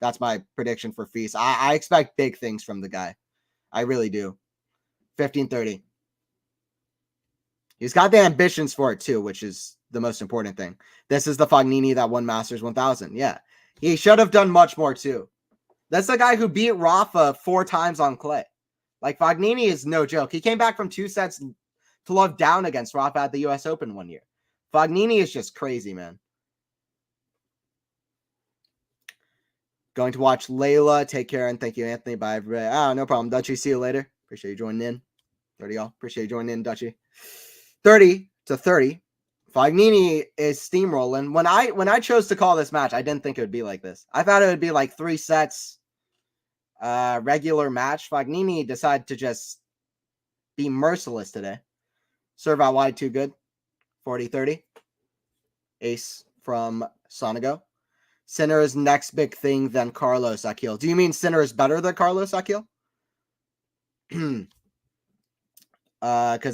That's my prediction for Feast. I expect big things from the guy. I really do. 15-30. He's got the ambitions for it too, which is the most important thing. This is the Fognini that won Masters 1000. Yeah. He should have done much more too. That's the guy who beat Rafa 4 times on clay. Like, Fognini is no joke. He came back from 2 sets to love down against Rafa at the US Open one year. Fognini is just crazy, man. Going to watch Layla. Take care and thank you, Anthony. Bye, everybody. No problem. Dutchie, see you later. Appreciate you joining in. 30 y'all. Appreciate you joining in, Dutchie. 30-30. Fognini is steamrolling. When I chose to call this match, I didn't think it would be like this. I thought it would be like 3 sets, regular match. Fognini decided to just be merciless today. Serve out wide, too good. 40-30. Ace from Sonego. Sinner is next big thing than Carlos Akil. Do you mean Sinner is better than Carlos Akil? Because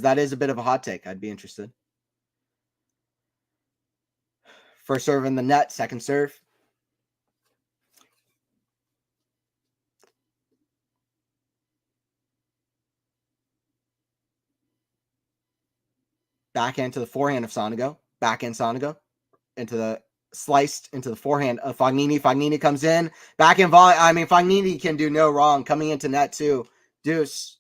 that is a bit of a hot take. I'd be interested. First serve in the net, second serve. Backhand to the forehand of Sonego. Backhand Sonego. Into the sliced into the forehand of Fognini. Fognini comes in. Backhand volley. I mean, Fognini can do no wrong. Coming into net too. Deuce.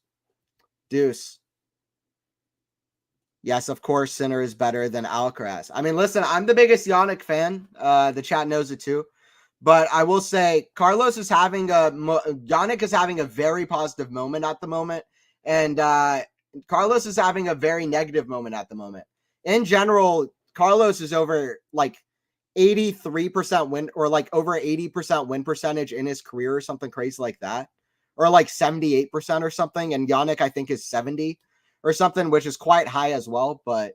Yes, of course, Sinner is better than Alcaraz. I mean, listen, I'm the biggest Yannick fan. The chat knows it too. But I will say Yannick is having a very positive moment at the moment. And Carlos is having a very negative moment at the moment. In general, Carlos is over like 83% win or like over 80% win percentage in his career or something crazy like that. Or like 78% or something. And Yannick, I think, is 70 or something, which is quite high as well. But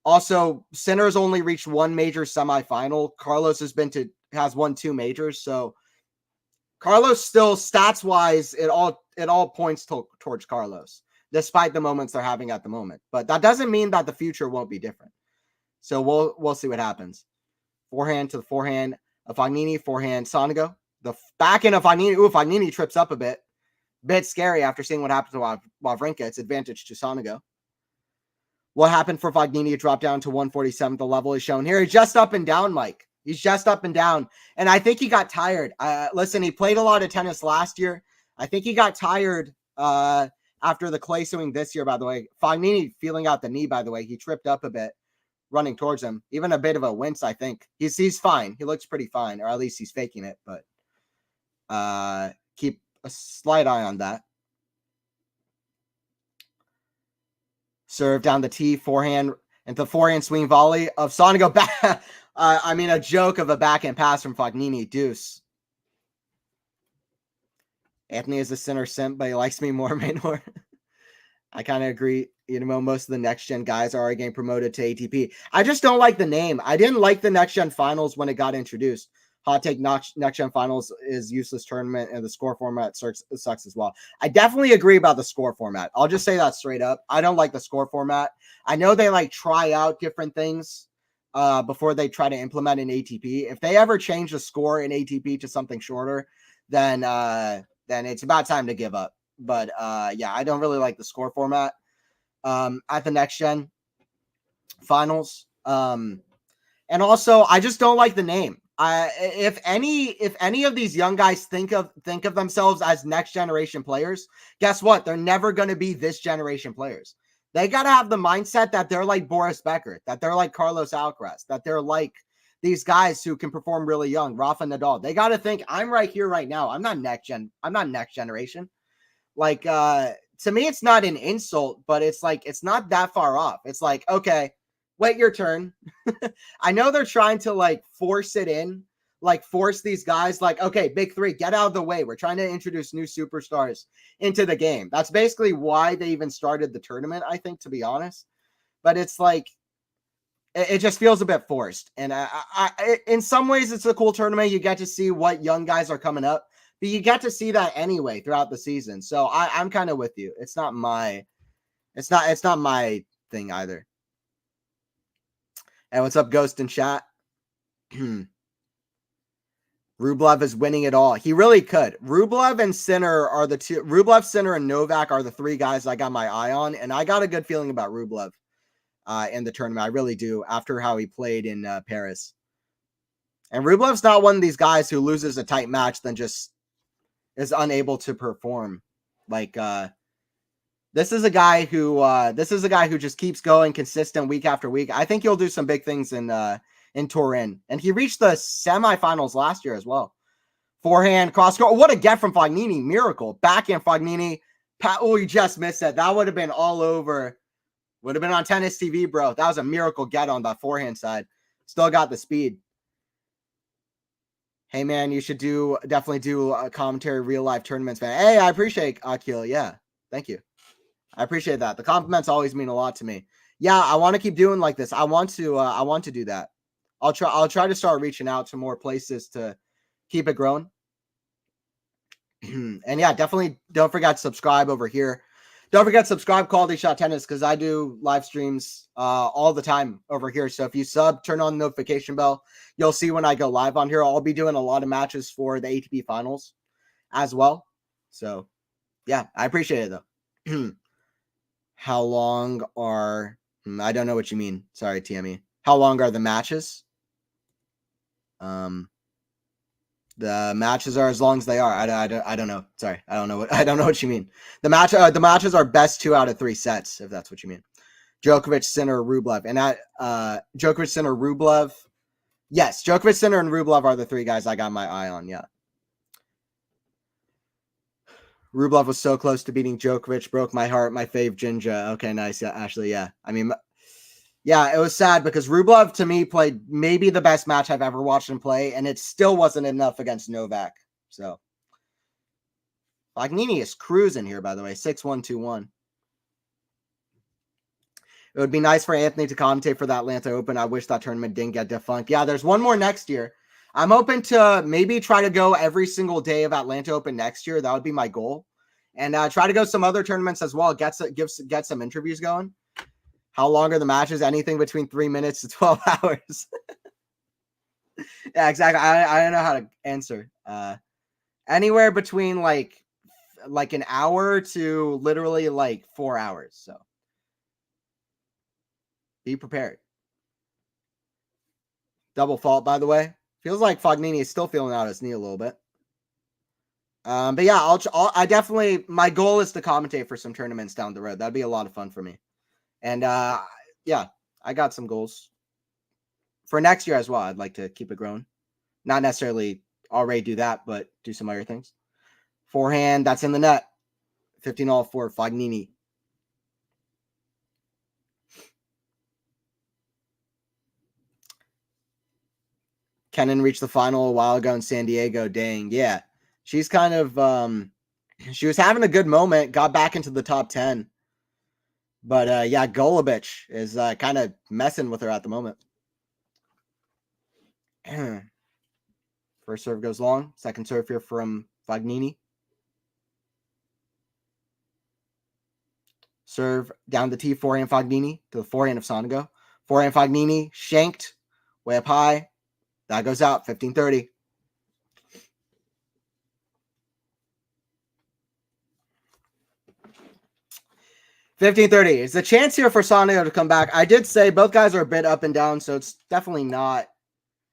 also, Sinner's only reached 1 major semifinal. Carlos has won 2 majors. So Carlos still, stats-wise, it all points towards Carlos, despite the moments they're having at the moment. But that doesn't mean that the future won't be different. So we'll see what happens. Forehand to the forehand of Fognini, forehand Sonego. The backhand of Fognini. Ooh, Fognini trips up a bit. Bit scary after seeing what happened to Wawrinka. It's advantage to Sonego. What happened for Fognini to drop down to 147? The level is shown here. He's just up and down, Mike. He's just up and down. And I think he got tired. Listen, he played a lot of tennis last year. I think he got tired after the clay swing this year, by the way. Fognini feeling out the knee, by the way. He tripped up a bit running towards him. Even a bit of a wince, I think. He's fine. He looks pretty fine, or at least he's faking it. But keep a slight eye on that. Serve down the tee, forehand, and the forehand swing volley of Sonego back. A joke of a backhand pass from Fognini. Deuce. Anthony is a center simp, but he likes me more, Maynor. I kind of agree. Most of the next-gen guys are already getting promoted to ATP. I just don't like the name. I didn't like the next-gen finals when it got introduced. Hot take, next-gen finals is useless tournament, and the score format sucks as well. I definitely agree about the score format. I'll just say that straight up. I don't like the score format. I know they try out different things before they try to implement an ATP. If they ever change the score in ATP to something shorter, then it's about time to give up. But I don't really like the score format at the next gen finals. And also, I just don't like the name. If any of these young guys think of themselves as next generation players, guess what? They're never going to be this generation players. They got to have the mindset that they're like Boris Becker, that they're like Carlos Alcaraz, that they're like these guys who can perform really young, Rafa Nadal. They got to think, I'm right here right now. I'm not next gen. I'm not next generation. To me, it's not an insult, but it's not that far off. It's like, okay, wait your turn. I know they're trying to force it in, force these guys okay, big three, get out of the way. We're trying to introduce new superstars into the game. That's basically why they even started the tournament, I think, to be honest. But it's it just feels a bit forced. And I in some ways, it's a cool tournament. You get to see what young guys are coming up, but you get to see that anyway throughout the season. So I'm kind of with you. It's not my thing either. And what's up, Ghost in chat? Rublev is winning it all. He really could. Rublev and Sinner are the two. Rublev, Sinner, and Novak are the three guys I got my eye on, and I got a good feeling about Rublev in the tournament. I really do, after how he played in Paris. And Rublev's not one of these guys who loses a tight match then just is unable to perform. This is a guy who just keeps going consistent week after week. I think he'll do some big things in Turin. And he reached the semifinals last year as well. Forehand, cross court. What a get from Fognini. Miracle. Backhand Fognini. Oh, he just missed it. That would have been all over. Would have been on tennis TV, bro. That was a miracle get on that forehand side. Still got the speed. Hey, man, you should definitely do a commentary real life tournaments, man. Hey, I appreciate Akil. Yeah. Thank you. I appreciate that. The compliments always mean a lot to me. Yeah, I want to keep doing like this. I want to do that. I'll try to start reaching out to more places to keep it growing. And yeah, definitely don't forget to subscribe over here. Don't forget to subscribe QualityShot Tennis, because I do live streams all the time over here. So if you sub, turn on the notification bell, you'll see when I go live on here. I'll be doing a lot of matches for the ATP finals as well. So yeah, I appreciate it though. How long are, I don't know what you mean. Sorry, TME. How long are the matches? The matches are as long as they are. I don't know. Sorry. I don't know what you mean. The matches are best 2 out of 3 sets, if that's what you mean. Djokovic, Sinner, Rublev. And Djokovic, Sinner, Rublev. Yes, Djokovic, Sinner, and Rublev are the 3 guys I got my eye on. Yeah. Rublev was so close to beating Djokovic, broke my heart, my fave Jinja. Okay, nice. Yeah, Ashley, yeah. I mean, yeah, it was sad because Rublev, to me, played maybe the best match I've ever watched him play, and it still wasn't enough against Novak. So, Fognini is cruising here, by the way, 6-1-2-1. It would be nice for Anthony to commentate for that Atlanta Open. I wish that tournament didn't get defunct. Yeah, there's one more next year. I'm hoping to maybe try to go every single day of Atlanta Open next year. That would be my goal. And try to go some other tournaments as well. Get some interviews going. How long are the matches? Anything between 3 minutes to 12 hours. Yeah, exactly. I don't know how to answer. Anywhere between like an hour to literally like 4 hours. So be prepared. Double fault, by the way. Feels like Fognini is still feeling out his knee a little bit. But yeah, I definitely, my goal is to commentate for some tournaments down the road. That'd be a lot of fun for me. And yeah, I got some goals for next year as well. I'd like to keep it growing. Not necessarily already do that, but do some other things. Forehand, that's in the net. 15-all for Fognini. Kenin reached the final a while ago in San Diego. Dang, yeah. She's kind of she was having a good moment, got back into the top 10. But yeah, Golubic is kind of messing with her at the moment. First serve goes long. Second serve here from Fognini. Serve down the tee, forehand Fognini to the forehand of Sonego. Forehand Fognini, shanked, way up high. That goes out, 15-30. It's a chance here for Sonego to come back. I did say both guys are a bit up and down, so it's definitely not.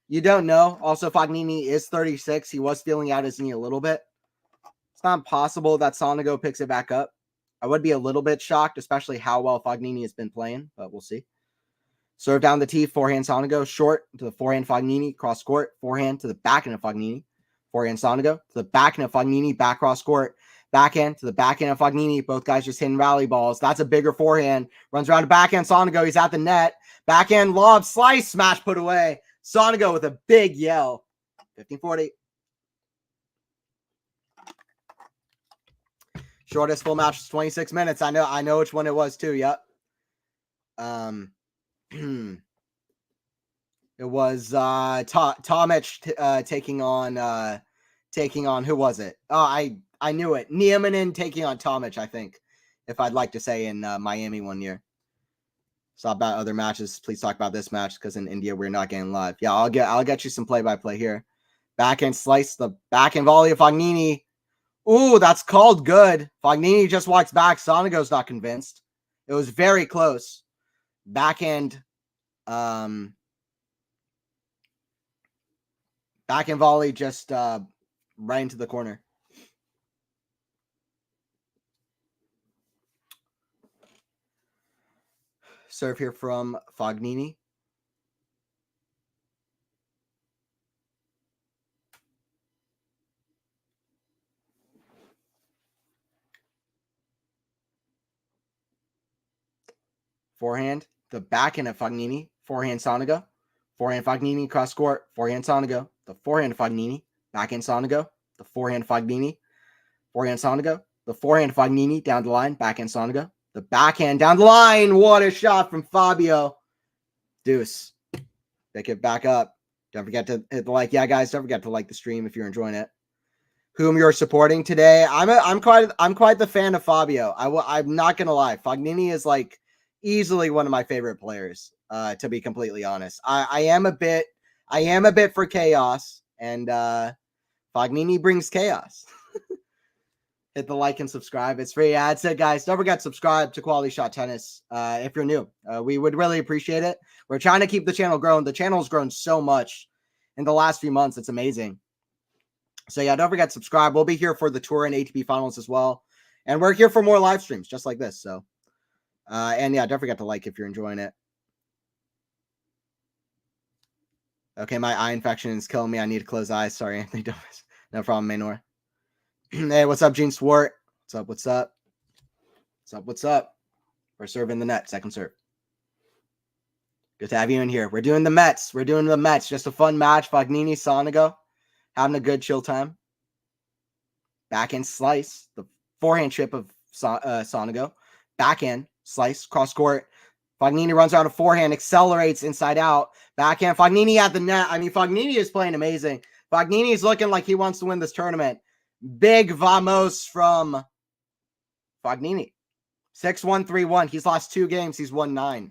You don't know. Also, Fognini is 36. He was feeling out his knee a little bit. It's not possible that Sonego picks it back up. I would be a little bit shocked, especially how well Fognini has been playing, but we'll see. Serve down the tee, forehand Sonego, short to the forehand Fognini, cross court, forehand to the backhand of Fognini, forehand Sonego to the backhand of Fognini, back cross court, backhand to the backhand of Fognini. Both guys just hitting rally balls. That's a bigger forehand. Runs around to backhand Sonego. He's at the net. Backhand lob, slice, smash, put away. Sonego with a big yell. 15-40. Shortest full match was 26 minutes. I know which one it was too. Yep. It was Tomic taking on who was it? Oh, I knew it. Niemanen taking on Tomic, I think, if I'd like to say, in Miami one year. Stop about other matches. Please talk about this match because in India we're not getting live. Yeah, I'll get you some play-by-play here. Backhand slice, the backhand volley of Fognini. Ooh, that's called good. Fognini just walks back. Sonego's not convinced. It was very close. Backhand volley just right into the corner. Serve here from Fognini. Forehand, the backhand of Fognini. Forehand Sonego. Forehand Fognini, cross court. Forehand Sonego. The forehand Fognini. Backhand Sonego. The forehand Fognini. Forehand Sonego. The forehand Fognini down the line. Backhand Sonego. The backhand down the line. What a shot from Fabio. Deuce. Pick it back up. Don't forget to hit the like. Yeah, guys, don't forget to like the stream if you're enjoying it. Whom you're supporting today? I'm quite the fan of Fabio. I'm not gonna lie. Fognini is like easily one of my favorite players. To be completely honest, I am a bit for chaos, and Fognini brings chaos. Hit the like and subscribe. It's free. Yeah, that's it, guys. Don't forget to subscribe to Quality Shot Tennis if you're new. We would really appreciate it. We're trying to keep the channel growing. The channel's grown so much in the last few months. It's amazing. So yeah, don't forget to subscribe. We'll be here for the tour and ATP finals as well. And we're here for more live streams just like this. So, and yeah, don't forget to like if you're enjoying it. Okay, my eye infection is killing me. I need to close eyes. Sorry, Anthony Thomas. No problem, Maynor. Hey, what's up, Gene Swart? What's up? We're serving the net. Second serve. Good to have you in here. We're doing the Metz. Just a fun match. Fognini, Sonego. Having a good chill time. Backhand slice. The forehand chip of Sonego. Backhand slice. Cross court. Fognini runs around a forehand, accelerates inside out, backhand. Fognini at the net. I mean, Fognini is playing amazing. Fognini is looking like he wants to win this tournament. Big vamos from Fognini. 6-1, 3-1. He's lost 2 games. He's won 9.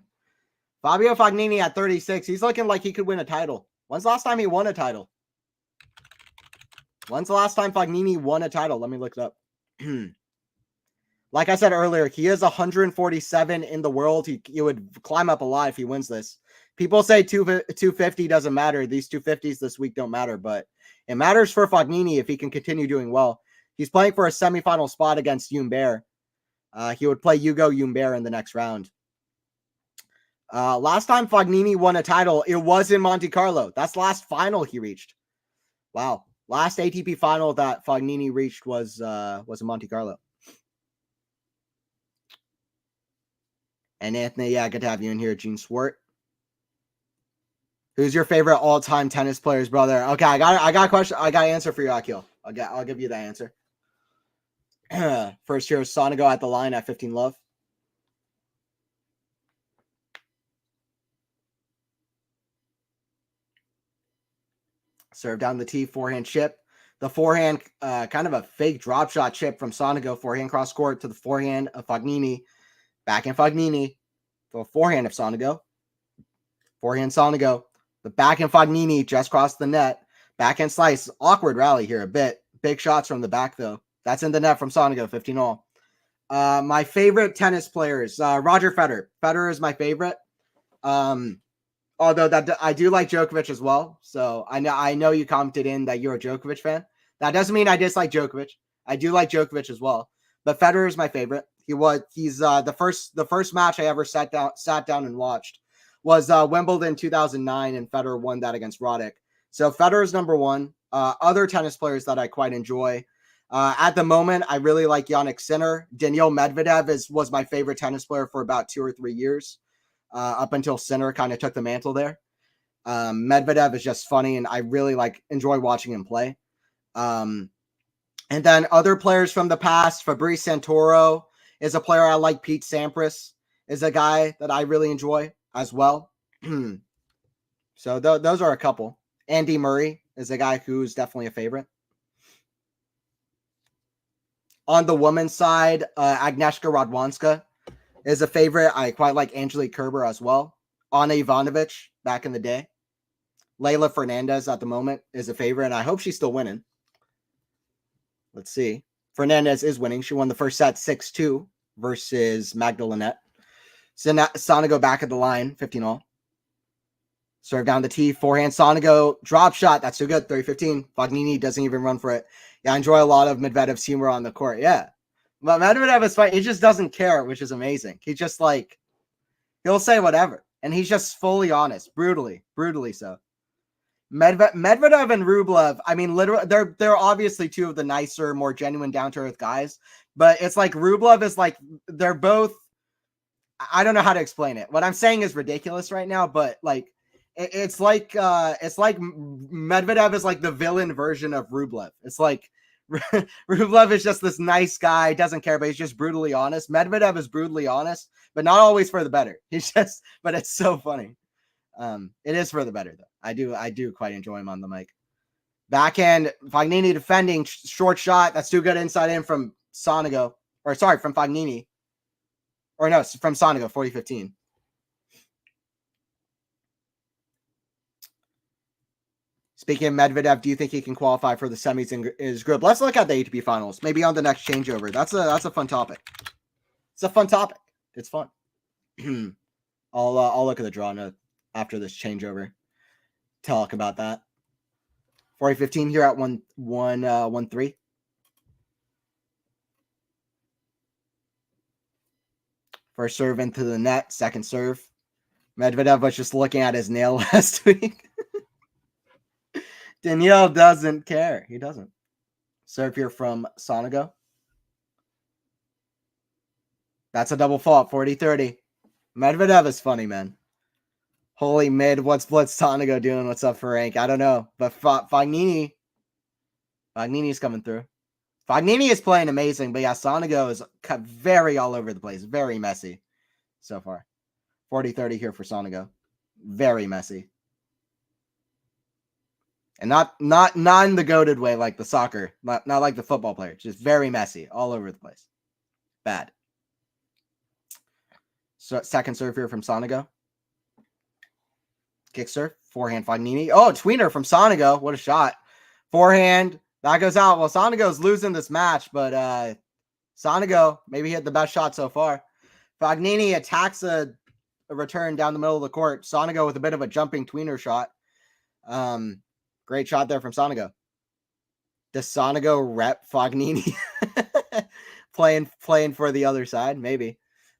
Fabio Fognini at 36. He's looking like he could win a title. When's the last time he won a title? When's the last time Fognini won a title? Let me look it up. Like I said earlier, he is 147 in the world. He would climb up a lot if he wins this. People say 250 doesn't matter. These 250s this week don't matter, but it matters for Fognini if he can continue doing well. He's playing for a semifinal spot against Humbert. He would play Hugo Humbert in the next round. Last time Fognini won a title, it was in Monte Carlo. That's the last final he reached. Wow. Last ATP final that Fognini reached was in Monte Carlo. And Anthony, yeah, good to have you in here, Gene Swart. Who's your favorite all-time tennis players, brother? Okay, I got a question. I got an answer for you, Akil. I'll give you that answer. First here, Sonego at the line at 15 love. Serve down the tee, forehand chip. The forehand, kind of a fake drop shot chip from Sonego. Forehand cross court to the forehand of Fognini. Backhand Fognini. The forehand of Sonego. Forehand Sonego. The backhand Fognini just crossed the net. Backhand slice. Awkward rally here a bit. Big shots from the back, though. That's in the net from Sonego, 15 all. My favorite tennis players. Roger Federer. Federer is my favorite. Although that I do like Djokovic as well. So I know you commented in that you're a Djokovic fan. That doesn't mean I dislike Djokovic. I do like Djokovic as well. But Federer is my favorite. He's the first match I ever sat down and watched was Wimbledon 2009, and Federer won that against Roddick. So Federer is number one. Other tennis players that I quite enjoy. At the moment, I really like Jannik Sinner. Daniil Medvedev was my favorite tennis player for about 2 or 3 years, up until Sinner kind of took the mantle there. Medvedev is just funny, and I really enjoy watching him play. And then other players from the past, Fabrice Santoro is a player I like. Pete Sampras is a guy that I really enjoy as well. So those are a couple. Andy Murray is a guy who's definitely a favorite. On the women's side, Agnieszka Radwanska is a favorite. I quite like Angelique Kerber as well. Anna Ivanovic back in the day. Leylah Fernandez at the moment is a favorite, and I hope she's still winning. Let's see. Fernandez is winning. She won the first set 6-2 versus Magda Linette. Sonego back at the line, 15 all. Serve down the tee, forehand Sonego, drop shot. That's so good, 30-15. Fognini doesn't even run for it. Yeah, I enjoy a lot of Medvedev's humor on the court. Yeah. But Medvedev is fine. He just doesn't care, which is amazing. He just he'll say whatever. And he's just fully honest. Brutally so. Medvedev and Rublev, I mean, literally, they're obviously two of the nicer, more genuine, down-to-earth guys. But it's like Rublev is they're both, I don't know how to explain it. What I'm saying is ridiculous right now, but it's like Medvedev is like the villain version of Rublev. It's like Rublev is just this nice guy, doesn't care, but he's just brutally honest. Medvedev is brutally honest, but not always for the better. But it's so funny. It is for the better though. I do quite enjoy him on the mic. Backhand, Fognini defending, short shot. That's too good inside in from Sonego. Or sorry, from Fognini. Or no, from Sonego, 40-15. Speaking of Medvedev, do you think he can qualify for the semis in his group? Let's look at the ATP finals. Maybe on the next changeover. That's a fun topic. It's a fun topic. It's fun. I'll look at the draw note after this changeover. Talk about that. 40-15 here at 1-3. First serve into the net. Second serve. Medvedev was just looking at his nail last week. Daniil doesn't care. He doesn't. Serve here from Sonego. That's a double fault. 40-30. Medvedev is funny, man. Holy mid. What's Sonego doing? What's up for rank? I don't know. But Fognini's coming through. Fognini is playing amazing. But yeah, Sonego is very all over the place. Very messy so far. 40-30 here for Sonego. Very messy. And not in the goated way like the soccer, not like the football player. Just very messy all over the place. Bad. So second serve here from Sonego. Kick serve. Forehand Fognini. Oh, tweener from Sonego. What a shot. Forehand. That goes out. Well, Sonego's losing this match, but Sonego maybe hit the best shot so far. Fognini attacks a return down the middle of the court. Sonego with a bit of a jumping tweener shot. Great shot there from Sonego. Does Sonego rep Fognini? playing for the other side? Maybe.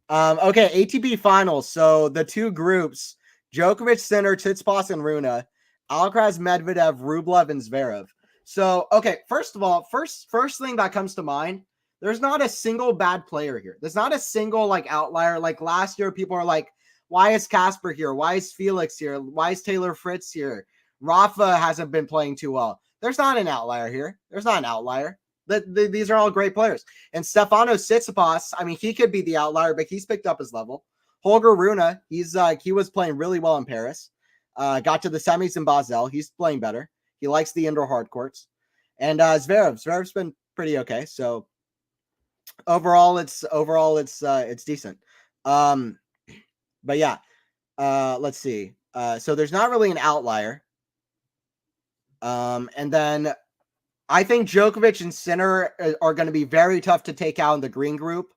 Okay, ATP finals. So the two groups, Djokovic, Sinner, Tsitsipas, and Rune. Alcaraz, Medvedev, Rublev, and Zverev. So, okay, first of all, first thing that comes to mind, there's not a single bad player here. There's not a single like outlier. Like last year, people are like, why is Casper here? Why is Felix here? Why is Taylor Fritz here? Rafa hasn't been playing too well. There's not an outlier here. There's not an outlier. These are all great players. And Stefanos Tsitsipas, I mean, he could be the outlier, but he's picked up his level. Holger Rune, he was playing really well in Paris. Got to the semis in Basel. He's playing better. He likes the indoor hard courts. And Zverev's been pretty okay. So overall it's decent. But yeah, let's see. So there's not really an outlier. And then I think Djokovic and Sinner are going to be very tough to take out in the green group.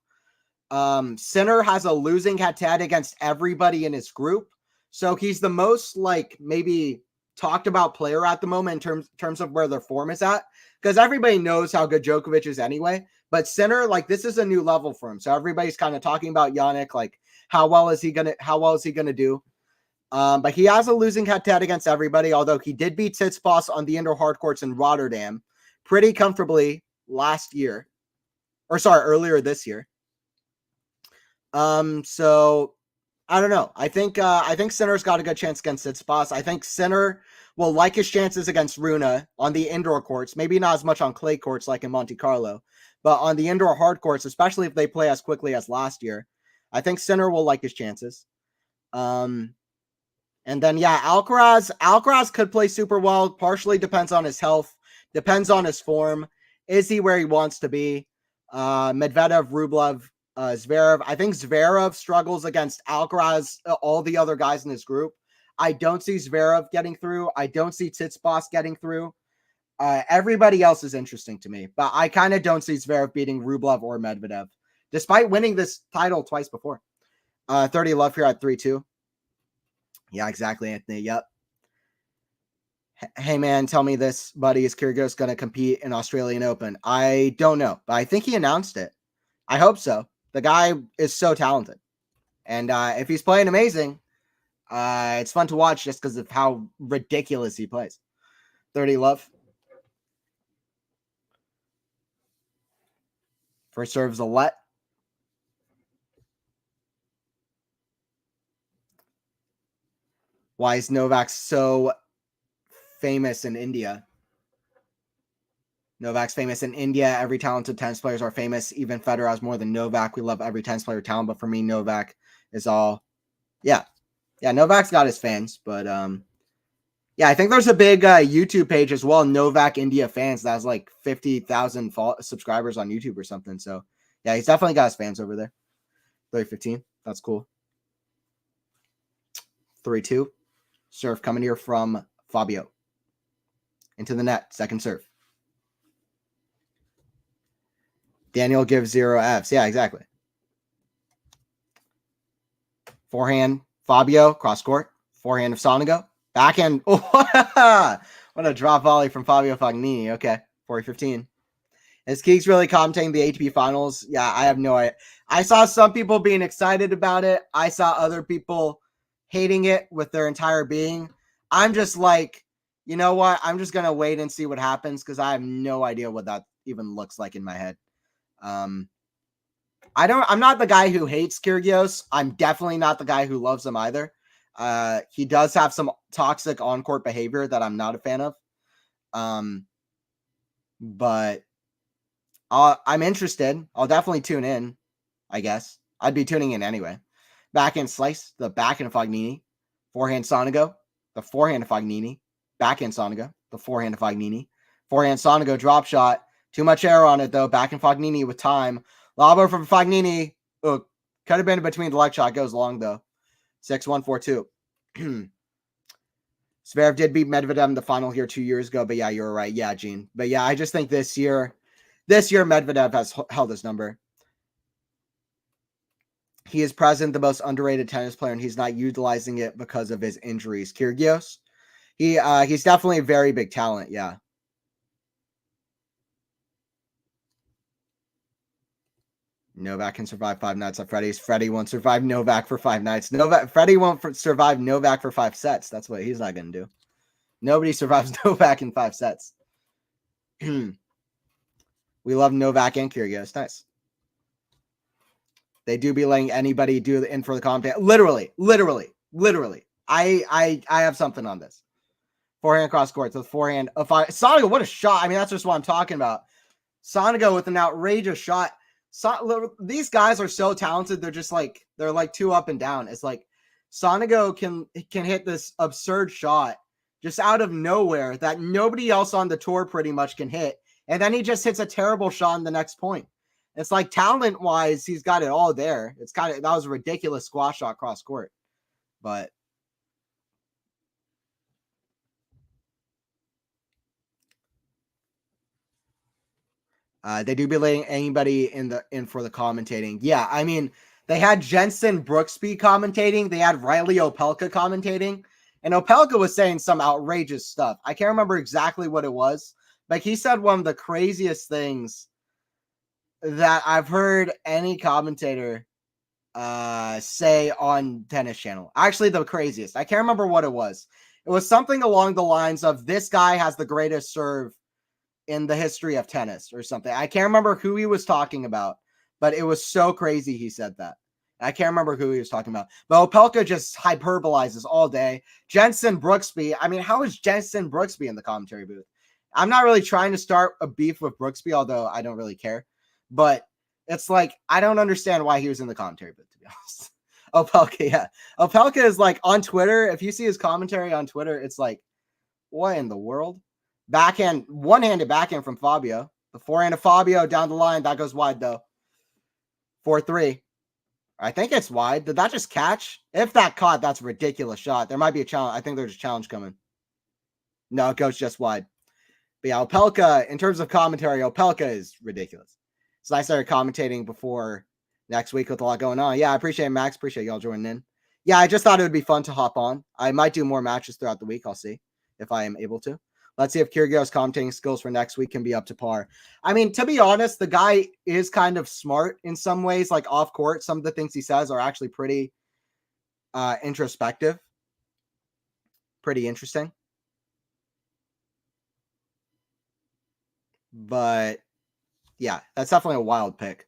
Sinner has a losing head-to-head against everybody in his group. So he's the most like maybe talked about player at the moment in terms of where their form is at, because everybody knows how good Djokovic is anyway. But Sinner, like this is a new level for him. So everybody's kind of talking about Yannick, like how well is he gonna do? But he has a losing head-to-head against everybody, although he did beat Tsitsipas on the indoor hard courts in Rotterdam pretty comfortably earlier this year. So I don't know. I think Sinner's got a good chance against Tsitsipas. I think Sinner will like his chances against Rune on the indoor courts, maybe not as much on clay courts like in Monte Carlo, but on the indoor hard courts, especially if they play as quickly as last year, I think Sinner will like his chances. And then, yeah, Alcaraz could play super well. Partially depends on his health, depends on his form. Is he where he wants to be? Medvedev, Rublev, Zverev. I think Zverev struggles against Alcaraz, all the other guys in his group. I don't see Zverev getting through. I don't see Tsitsipas getting through. Everybody else is interesting to me, but I kind of don't see Zverev beating Rublev or Medvedev, despite winning this title twice before. 30 love here at 3-2. Yeah, exactly, Anthony. Yep. Hey, man, tell me this, buddy. Is Kyrgios going to compete in Australian Open? I don't know, but I think he announced it. I hope so. The guy is so talented. And if he's playing amazing, it's fun to watch just because of how ridiculous he plays. 30 love. First serve's a let. Why is Novak so famous in India? Novak's famous in India. Every talented tennis players are famous. Even Federer has more than Novak. We love every tennis player talent, but for me, Novak is all. Yeah. Novak's got his fans, but yeah, I think there's a big YouTube page as well, Novak India fans, that has like 50,000 subscribers on YouTube or something. So yeah, he's definitely got his fans over there. 30-15. That's cool. 3-2. Serve coming here from Fabio. Into the net. Second serve. Daniel gives 0 Fs. Yeah, exactly. Forehand, Fabio, cross court. Forehand of Sonego. Backhand. Oh, what a drop volley from Fabio Fognini. Okay, 40-15. Is Keeks really commentating the ATP finals? Yeah, I have no idea. I saw some people being excited about it. I saw other people hating it with their entire being. I'm just like, you know what? I'm just going to wait and see what happens because I have no idea what that even looks like in my head. I'm not the guy who hates Kyrgios. I'm definitely not the guy who loves him either. He does have some toxic on-court behavior that I'm not a fan of. But I'm interested. I'll definitely tune in, I guess. I'd be tuning in anyway. Backhand slice, the backhand of Fognini. Forehand Sonego, the forehand of Fognini. Backhand Sonego, the forehand of Fognini. Forehand Sonego, drop shot. Too much air on it, though. Backhand Fognini with time. Lob from Fognini. Oh, could have been in between the leg shot. Goes long, though. 6-1, 4-2. Zverev did beat Medvedev in the final here 2 years ago, but yeah, you're right. Yeah, Gene. But yeah, I just think this year Medvedev has held his number. He is present the most underrated tennis player, and he's not utilizing it because of his injuries. Kyrgios, he's definitely a very big talent. Yeah. Novak can survive 5 nights at Freddie's. Freddie won't survive Novak for 5 nights. Freddie won't survive Novak for 5 sets. That's what he's not going to do. Nobody survives Novak in 5 sets. We love Novak and Kyrgios. Nice. They do be letting anybody do the in for the comment. Literally. I have something on this. Forehand cross court. So forehand. Sonego, what a shot. I mean, that's just what I'm talking about. Sonego with an outrageous shot. These guys are so talented. They're just like, they're like too up and down. It's like Sonego can hit this absurd shot just out of nowhere that nobody else on the tour pretty much can hit. And then he just hits a terrible shot in the next point. It's like talent wise, he's got it all there. It's kind of, that was a ridiculous squash shot cross court, but they do be letting anybody in for the commentating. Yeah, I mean, they had Jensen Brooksby commentating. They had Riley Opelka commentating. And Opelka was saying some outrageous stuff. I can't remember exactly what it was. But he said one of the craziest things that I've heard any commentator say on Tennis Channel. Actually, the craziest. I can't remember what it was. It was something along the lines of, this guy has the greatest serve in the history of tennis or something. I can't remember who he was talking about, but it was so crazy he said that. I can't remember who he was talking about. But Opelka just hyperbolizes all day. Jensen Brooksby. I mean, how is Jensen Brooksby in the commentary booth? I'm not really trying to start a beef with Brooksby, although I don't really care. But it's like, I don't understand why he was in the commentary booth, to be honest. Opelka, yeah. Opelka is like on Twitter. If you see his commentary on Twitter, it's like, what in the world? Backhand, one-handed backhand from Fabio. The forehand of Fabio down the line. That goes wide, though. 4-3. I think it's wide. Did that just catch? If that caught, that's a ridiculous shot. There might be a challenge. I think there's a challenge coming. No, it goes just wide. But yeah, Opelka, in terms of commentary, Opelka is ridiculous. So I started commentating before next week with a lot going on. Yeah, I appreciate it, Max. Appreciate y'all joining in. Yeah, I just thought it would be fun to hop on. I might do more matches throughout the week. I'll see if I am able to. Let's see if Kyrgios' commentating skills for next week can be up to par. I mean, to be honest, the guy is kind of smart in some ways, like off court. Some of the things he says are actually pretty introspective. Pretty interesting. But yeah, that's definitely a wild pick.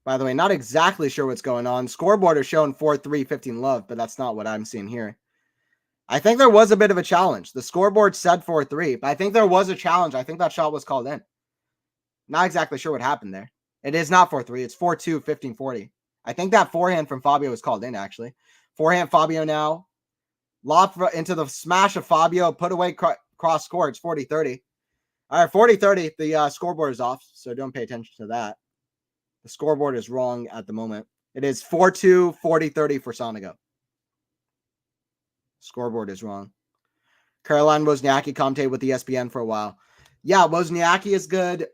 By the way, not exactly sure what's going on. Scoreboard is showing 4-3, 15 love, but that's not what I'm seeing here. I think there was a bit of a challenge. The scoreboard said 4-3, but I think there was a challenge. I think that shot was called in. Not exactly sure what happened there. It is not 4-3. It's 4-2, 15-40. I think that forehand from Fabio was called in, actually. Forehand Fabio now. Lob into the smash of Fabio. Put away cross score. It's 40-30. All right, 40-30. The scoreboard is off, so don't pay attention to that. The scoreboard is wrong at the moment. It is 4-2, 40-30 for Sonego. Scoreboard is wrong. Caroline Wozniacki commentated with ESPN for a while. Yeah, Wozniacki is good.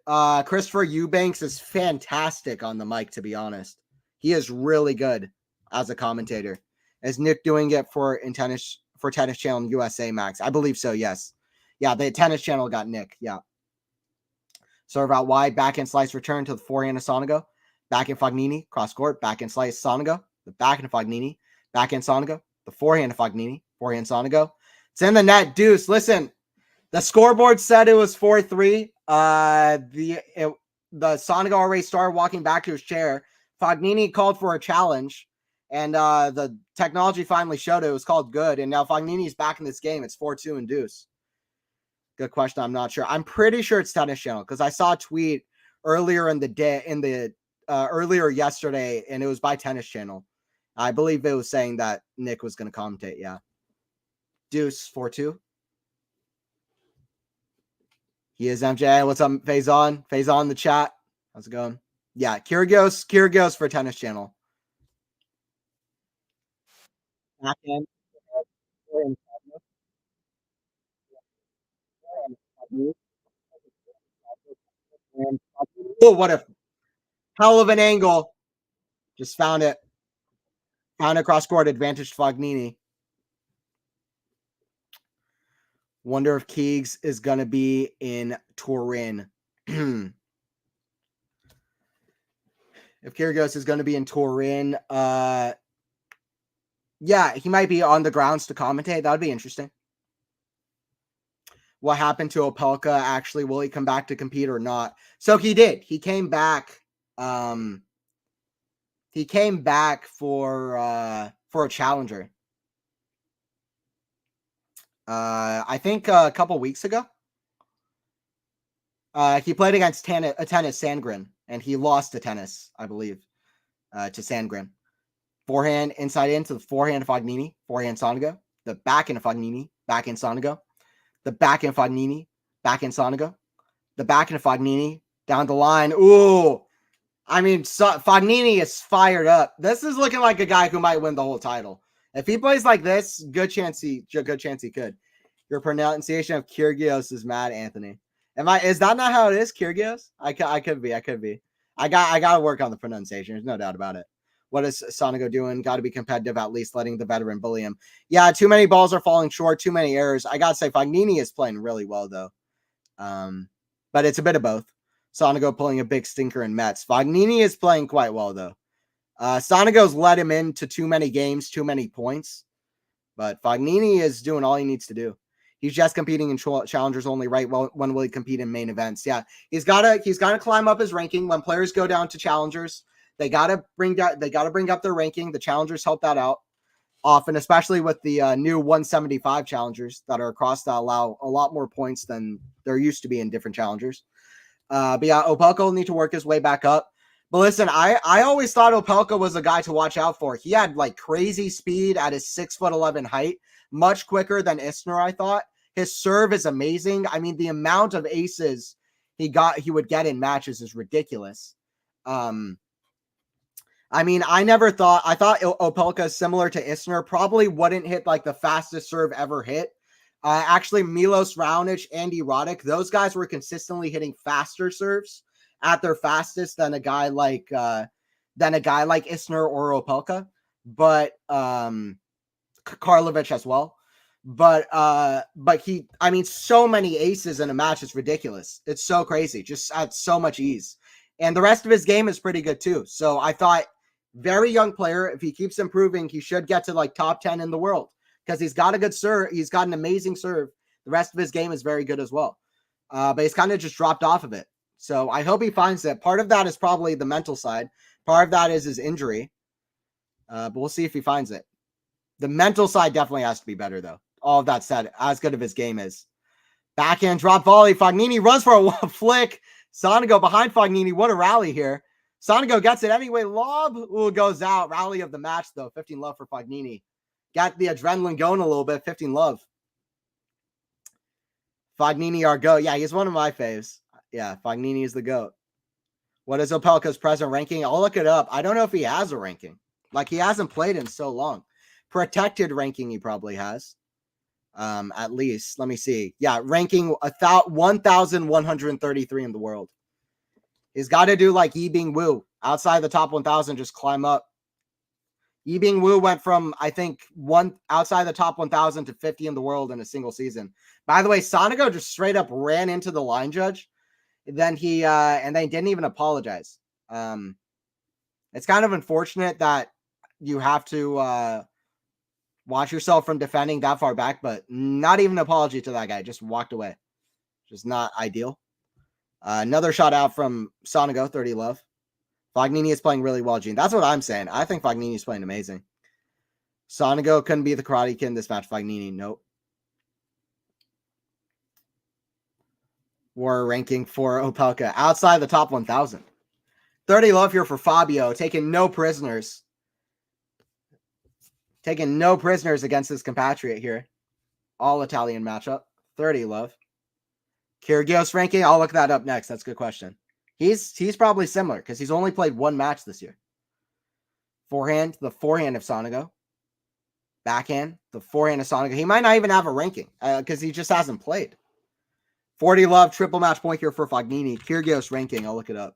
Christopher Eubanks is fantastic on the mic, to be honest. He is really good as a commentator. Is Nick doing it for Tennis Channel USA, Max? I believe so, yes. Yeah, the Tennis Channel got Nick, yeah. Serve out wide, backhand slice return to the forehand of Sonego. Backhand Fognini, cross court, backhand slice Sonego. The backhand of Fognini, backhand Sonego. The forehand of Fognini, forehand Sonego. It's in the net, deuce. Listen, the scoreboard said it was 4-3. The Sonego already started walking back to his chair. Fognini called for a challenge, and the technology finally showed it was called good. And now Fognini's back in this game. It's 4-2 and deuce. Good question. I'm not sure. I'm pretty sure it's Tennis Channel because I saw a tweet earlier in the day in the earlier yesterday, and it was by Tennis Channel. I believe it was saying that Nick was going to commentate. Yeah. Deuce 4-2. He is MJ. What's up, Faison? Faison in the chat. How's it going? Yeah, Kyrgios for Tennis Channel. Backhand. Oh, what a hell of an angle. Just found it. Found it cross court. Advantage Fognini. Wonder if Keegs is going to be in Turin. If Kyrgios is going to be in Turin, yeah, he might be on the grounds to commentate. That would be interesting. What happened to Opelka? Actually, will he come back to compete or not? So he did. He came back. He came back for a challenger. I think a couple weeks ago. He played against Tennis Sandgren, and he lost to Tennis, I believe, to Sandgren. Forehand inside into the forehand Fognini, forehand Sonego, the backhand Fognini, backhand Sonego, the backhand Fognini, backhand Sonego, the backhand Fognini, down the line. Ooh, I mean, Fognini is fired up. This is looking like a guy who might win the whole title. If he plays like this, good chance he could. Your pronunciation of Kyrgios is mad, Anthony. Is that not how it is, Kyrgios? I could be. I got to work on the pronunciation. There's no doubt about it. What is Sonego doing? Got to be competitive, at least letting the veteran bully him. Yeah, too many balls are falling short, too many errors. I got to say, Fognini is playing really well, though. But it's a bit of both. Sonego pulling a big stinker in Metz. Fognini is playing quite well, though. Sonego's let him into too many games, too many points. But Fognini is doing all he needs to do. He's just competing in challengers only, right? Well, when will he compete in main events? Yeah, he's gotta climb up his ranking. When players go down to challengers, they gotta bring up their ranking. The challengers help that out often, especially with the new 175 challengers that are across that allow a lot more points than there used to be in different challengers. But yeah, Opelka will need to work his way back up. But listen, I always thought Opelka was a guy to watch out for. He had like crazy speed at his 6'11" height, much quicker than Isner, I thought. His serve is amazing. I mean, the amount of aces he would get in matches is ridiculous. I mean, I thought Opelka, similar to Isner, probably wouldn't hit like the fastest serve ever hit. Actually, Milos Raonic, Andy Roddick, those guys were consistently hitting faster serves at their fastest than a guy like Isner or Opelka, but Karlovic as well. But he, I mean, so many aces in a match is ridiculous. It's so crazy, just at so much ease. And the rest of his game is pretty good too. So I thought, very young player, if he keeps improving, he should get to like top 10 in the world because he's got a good serve. He's got an amazing serve. The rest of his game is very good as well. But he's kind of just dropped off of it. So I hope he finds it. Part of that is probably the mental side. Part of that is his injury. But we'll see if he finds it. The mental side definitely has to be better, though. All of that said, as good of his game is. Backhand drop volley. Fognini runs for a flick. Sonego behind Fognini. What a rally here. Sonego gets it anyway. Lob. Ooh, goes out. Rally of the match, though. 15 love for Fognini. Got the adrenaline going a little bit. 15 love. Fognini, our GOAT. Yeah, he's one of my faves. Yeah, Fognini is the GOAT. What is Opelka's present ranking? I'll look it up. I don't know if he has a ranking. Like, he hasn't played in so long. Protected ranking he probably has. At least. Let me see. Yeah, ranking 1,133 in the world. He's got to do like Yibing Wu. Outside the top 1,000, just climb up. Yibing Wu went from, I think, outside the top 1,000 to 50 in the world in a single season. By the way, Sonego just straight up ran into the line judge. Then he didn't even apologize. It's kind of unfortunate that you have to watch yourself from defending that far back, but not even an apology to that guy. Just walked away. Just not ideal. Another shot out from Sonego, 30 love. Fognini is playing really well, Gene. That's what I'm saying. I think Fognini is playing amazing. Sonego couldn't be the Karate Kid in this match. Fognini, nope. War ranking for Opelka outside the top 1,000. 30 love here for Fabio, taking no prisoners. Taking no prisoners against his compatriot here. All Italian matchup. 30 love. Kyrgios ranking, I'll look that up next. That's a good question. He's probably similar because he's only played one match this year. Forehand, the forehand of Sonego. Backhand, the forehand of Sonego. He might not even have a ranking because he just hasn't played. 40 love, triple match point here for Fognini. Kyrgios ranking, I'll look it up.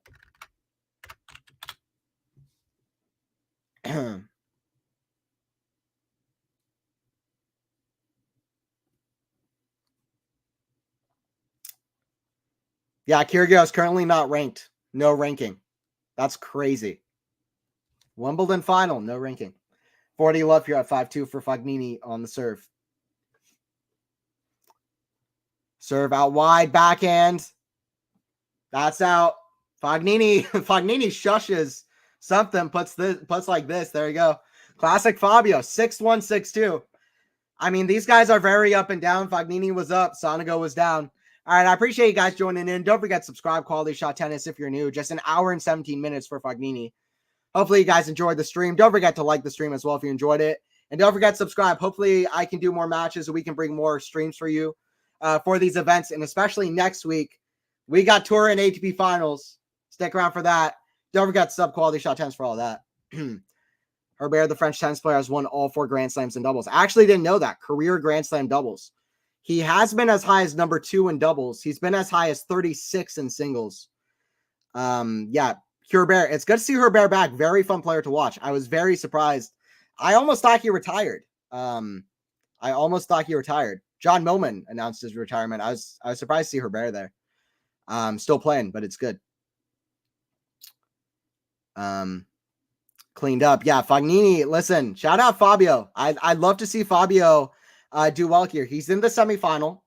Yeah, Kyrgios currently not ranked. No ranking. That's crazy. Wimbledon final, no ranking. 40 love here at 5-2 for Fognini on the serve. Serve out wide, backhand. That's out. Fognini shushes something, puts like this. There you go. Classic Fabio, 6-1, 6-2. I mean, these guys are very up and down. Fognini was up, Sonego was down. All right, I appreciate you guys joining in. Don't forget to subscribe, Quality Shot Tennis, if you're new. Just an hour and 17 minutes for Fognini. Hopefully you guys enjoyed the stream. Don't forget to like the stream as well if you enjoyed it. And don't forget to subscribe. Hopefully I can do more matches so we can bring more streams for you for these events. And especially next week, we got Tour and ATP Finals. Stick around for that. Don't forget to sub Quality Shot Tennis for all that. Herbert, the French tennis player, has won all 4 Grand Slams in doubles. I actually didn't know that. Career Grand Slam doubles. He has been as high as number 2 in doubles. He's been as high as 36 in singles. Yeah, Herbert. It's good to see Herbert back. Very fun player to watch. I was very surprised. I almost thought he retired. John Millman announced his retirement. I was surprised to see Herbert there. Still playing, but it's good. Cleaned up. Yeah, Fognini, listen, shout out Fabio. I'd love to see Fabio do well here. He's in the semifinal.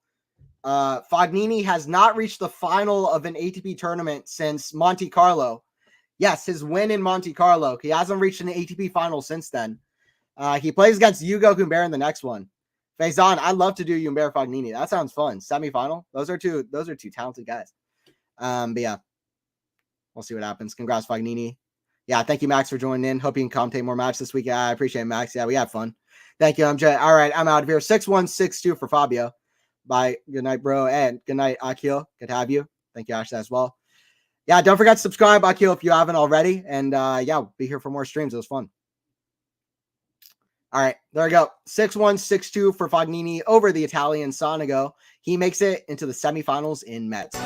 Fognini has not reached the final of an ATP tournament since Monte Carlo. Yes, his win in Monte Carlo. He hasn't reached an ATP final since then. He plays against Hugo Humbert in the next one. Faison, I'd love to do Humbert Fognini. That sounds fun. Semifinal. Those are two talented guys. But yeah, we'll see what happens. Congrats, Fognini. Yeah, thank you, Max, for joining in. Hope you can commentate more matches this week. I appreciate it, Max. Yeah, we had fun. Thank you, MJ. All right, I'm out of here. 6-1, 6-2 for Fabio. Bye. Good night, bro. And good night, Akil. Good to have you. Thank you, Ashley, as well. Yeah, don't forget to subscribe, Akil, if you haven't already. And yeah, we'll be here for more streams. It was fun. All right, there we go. 6-1, 6-2 for Fognini over the Italian Sonego. He makes it into the semifinals in Metz.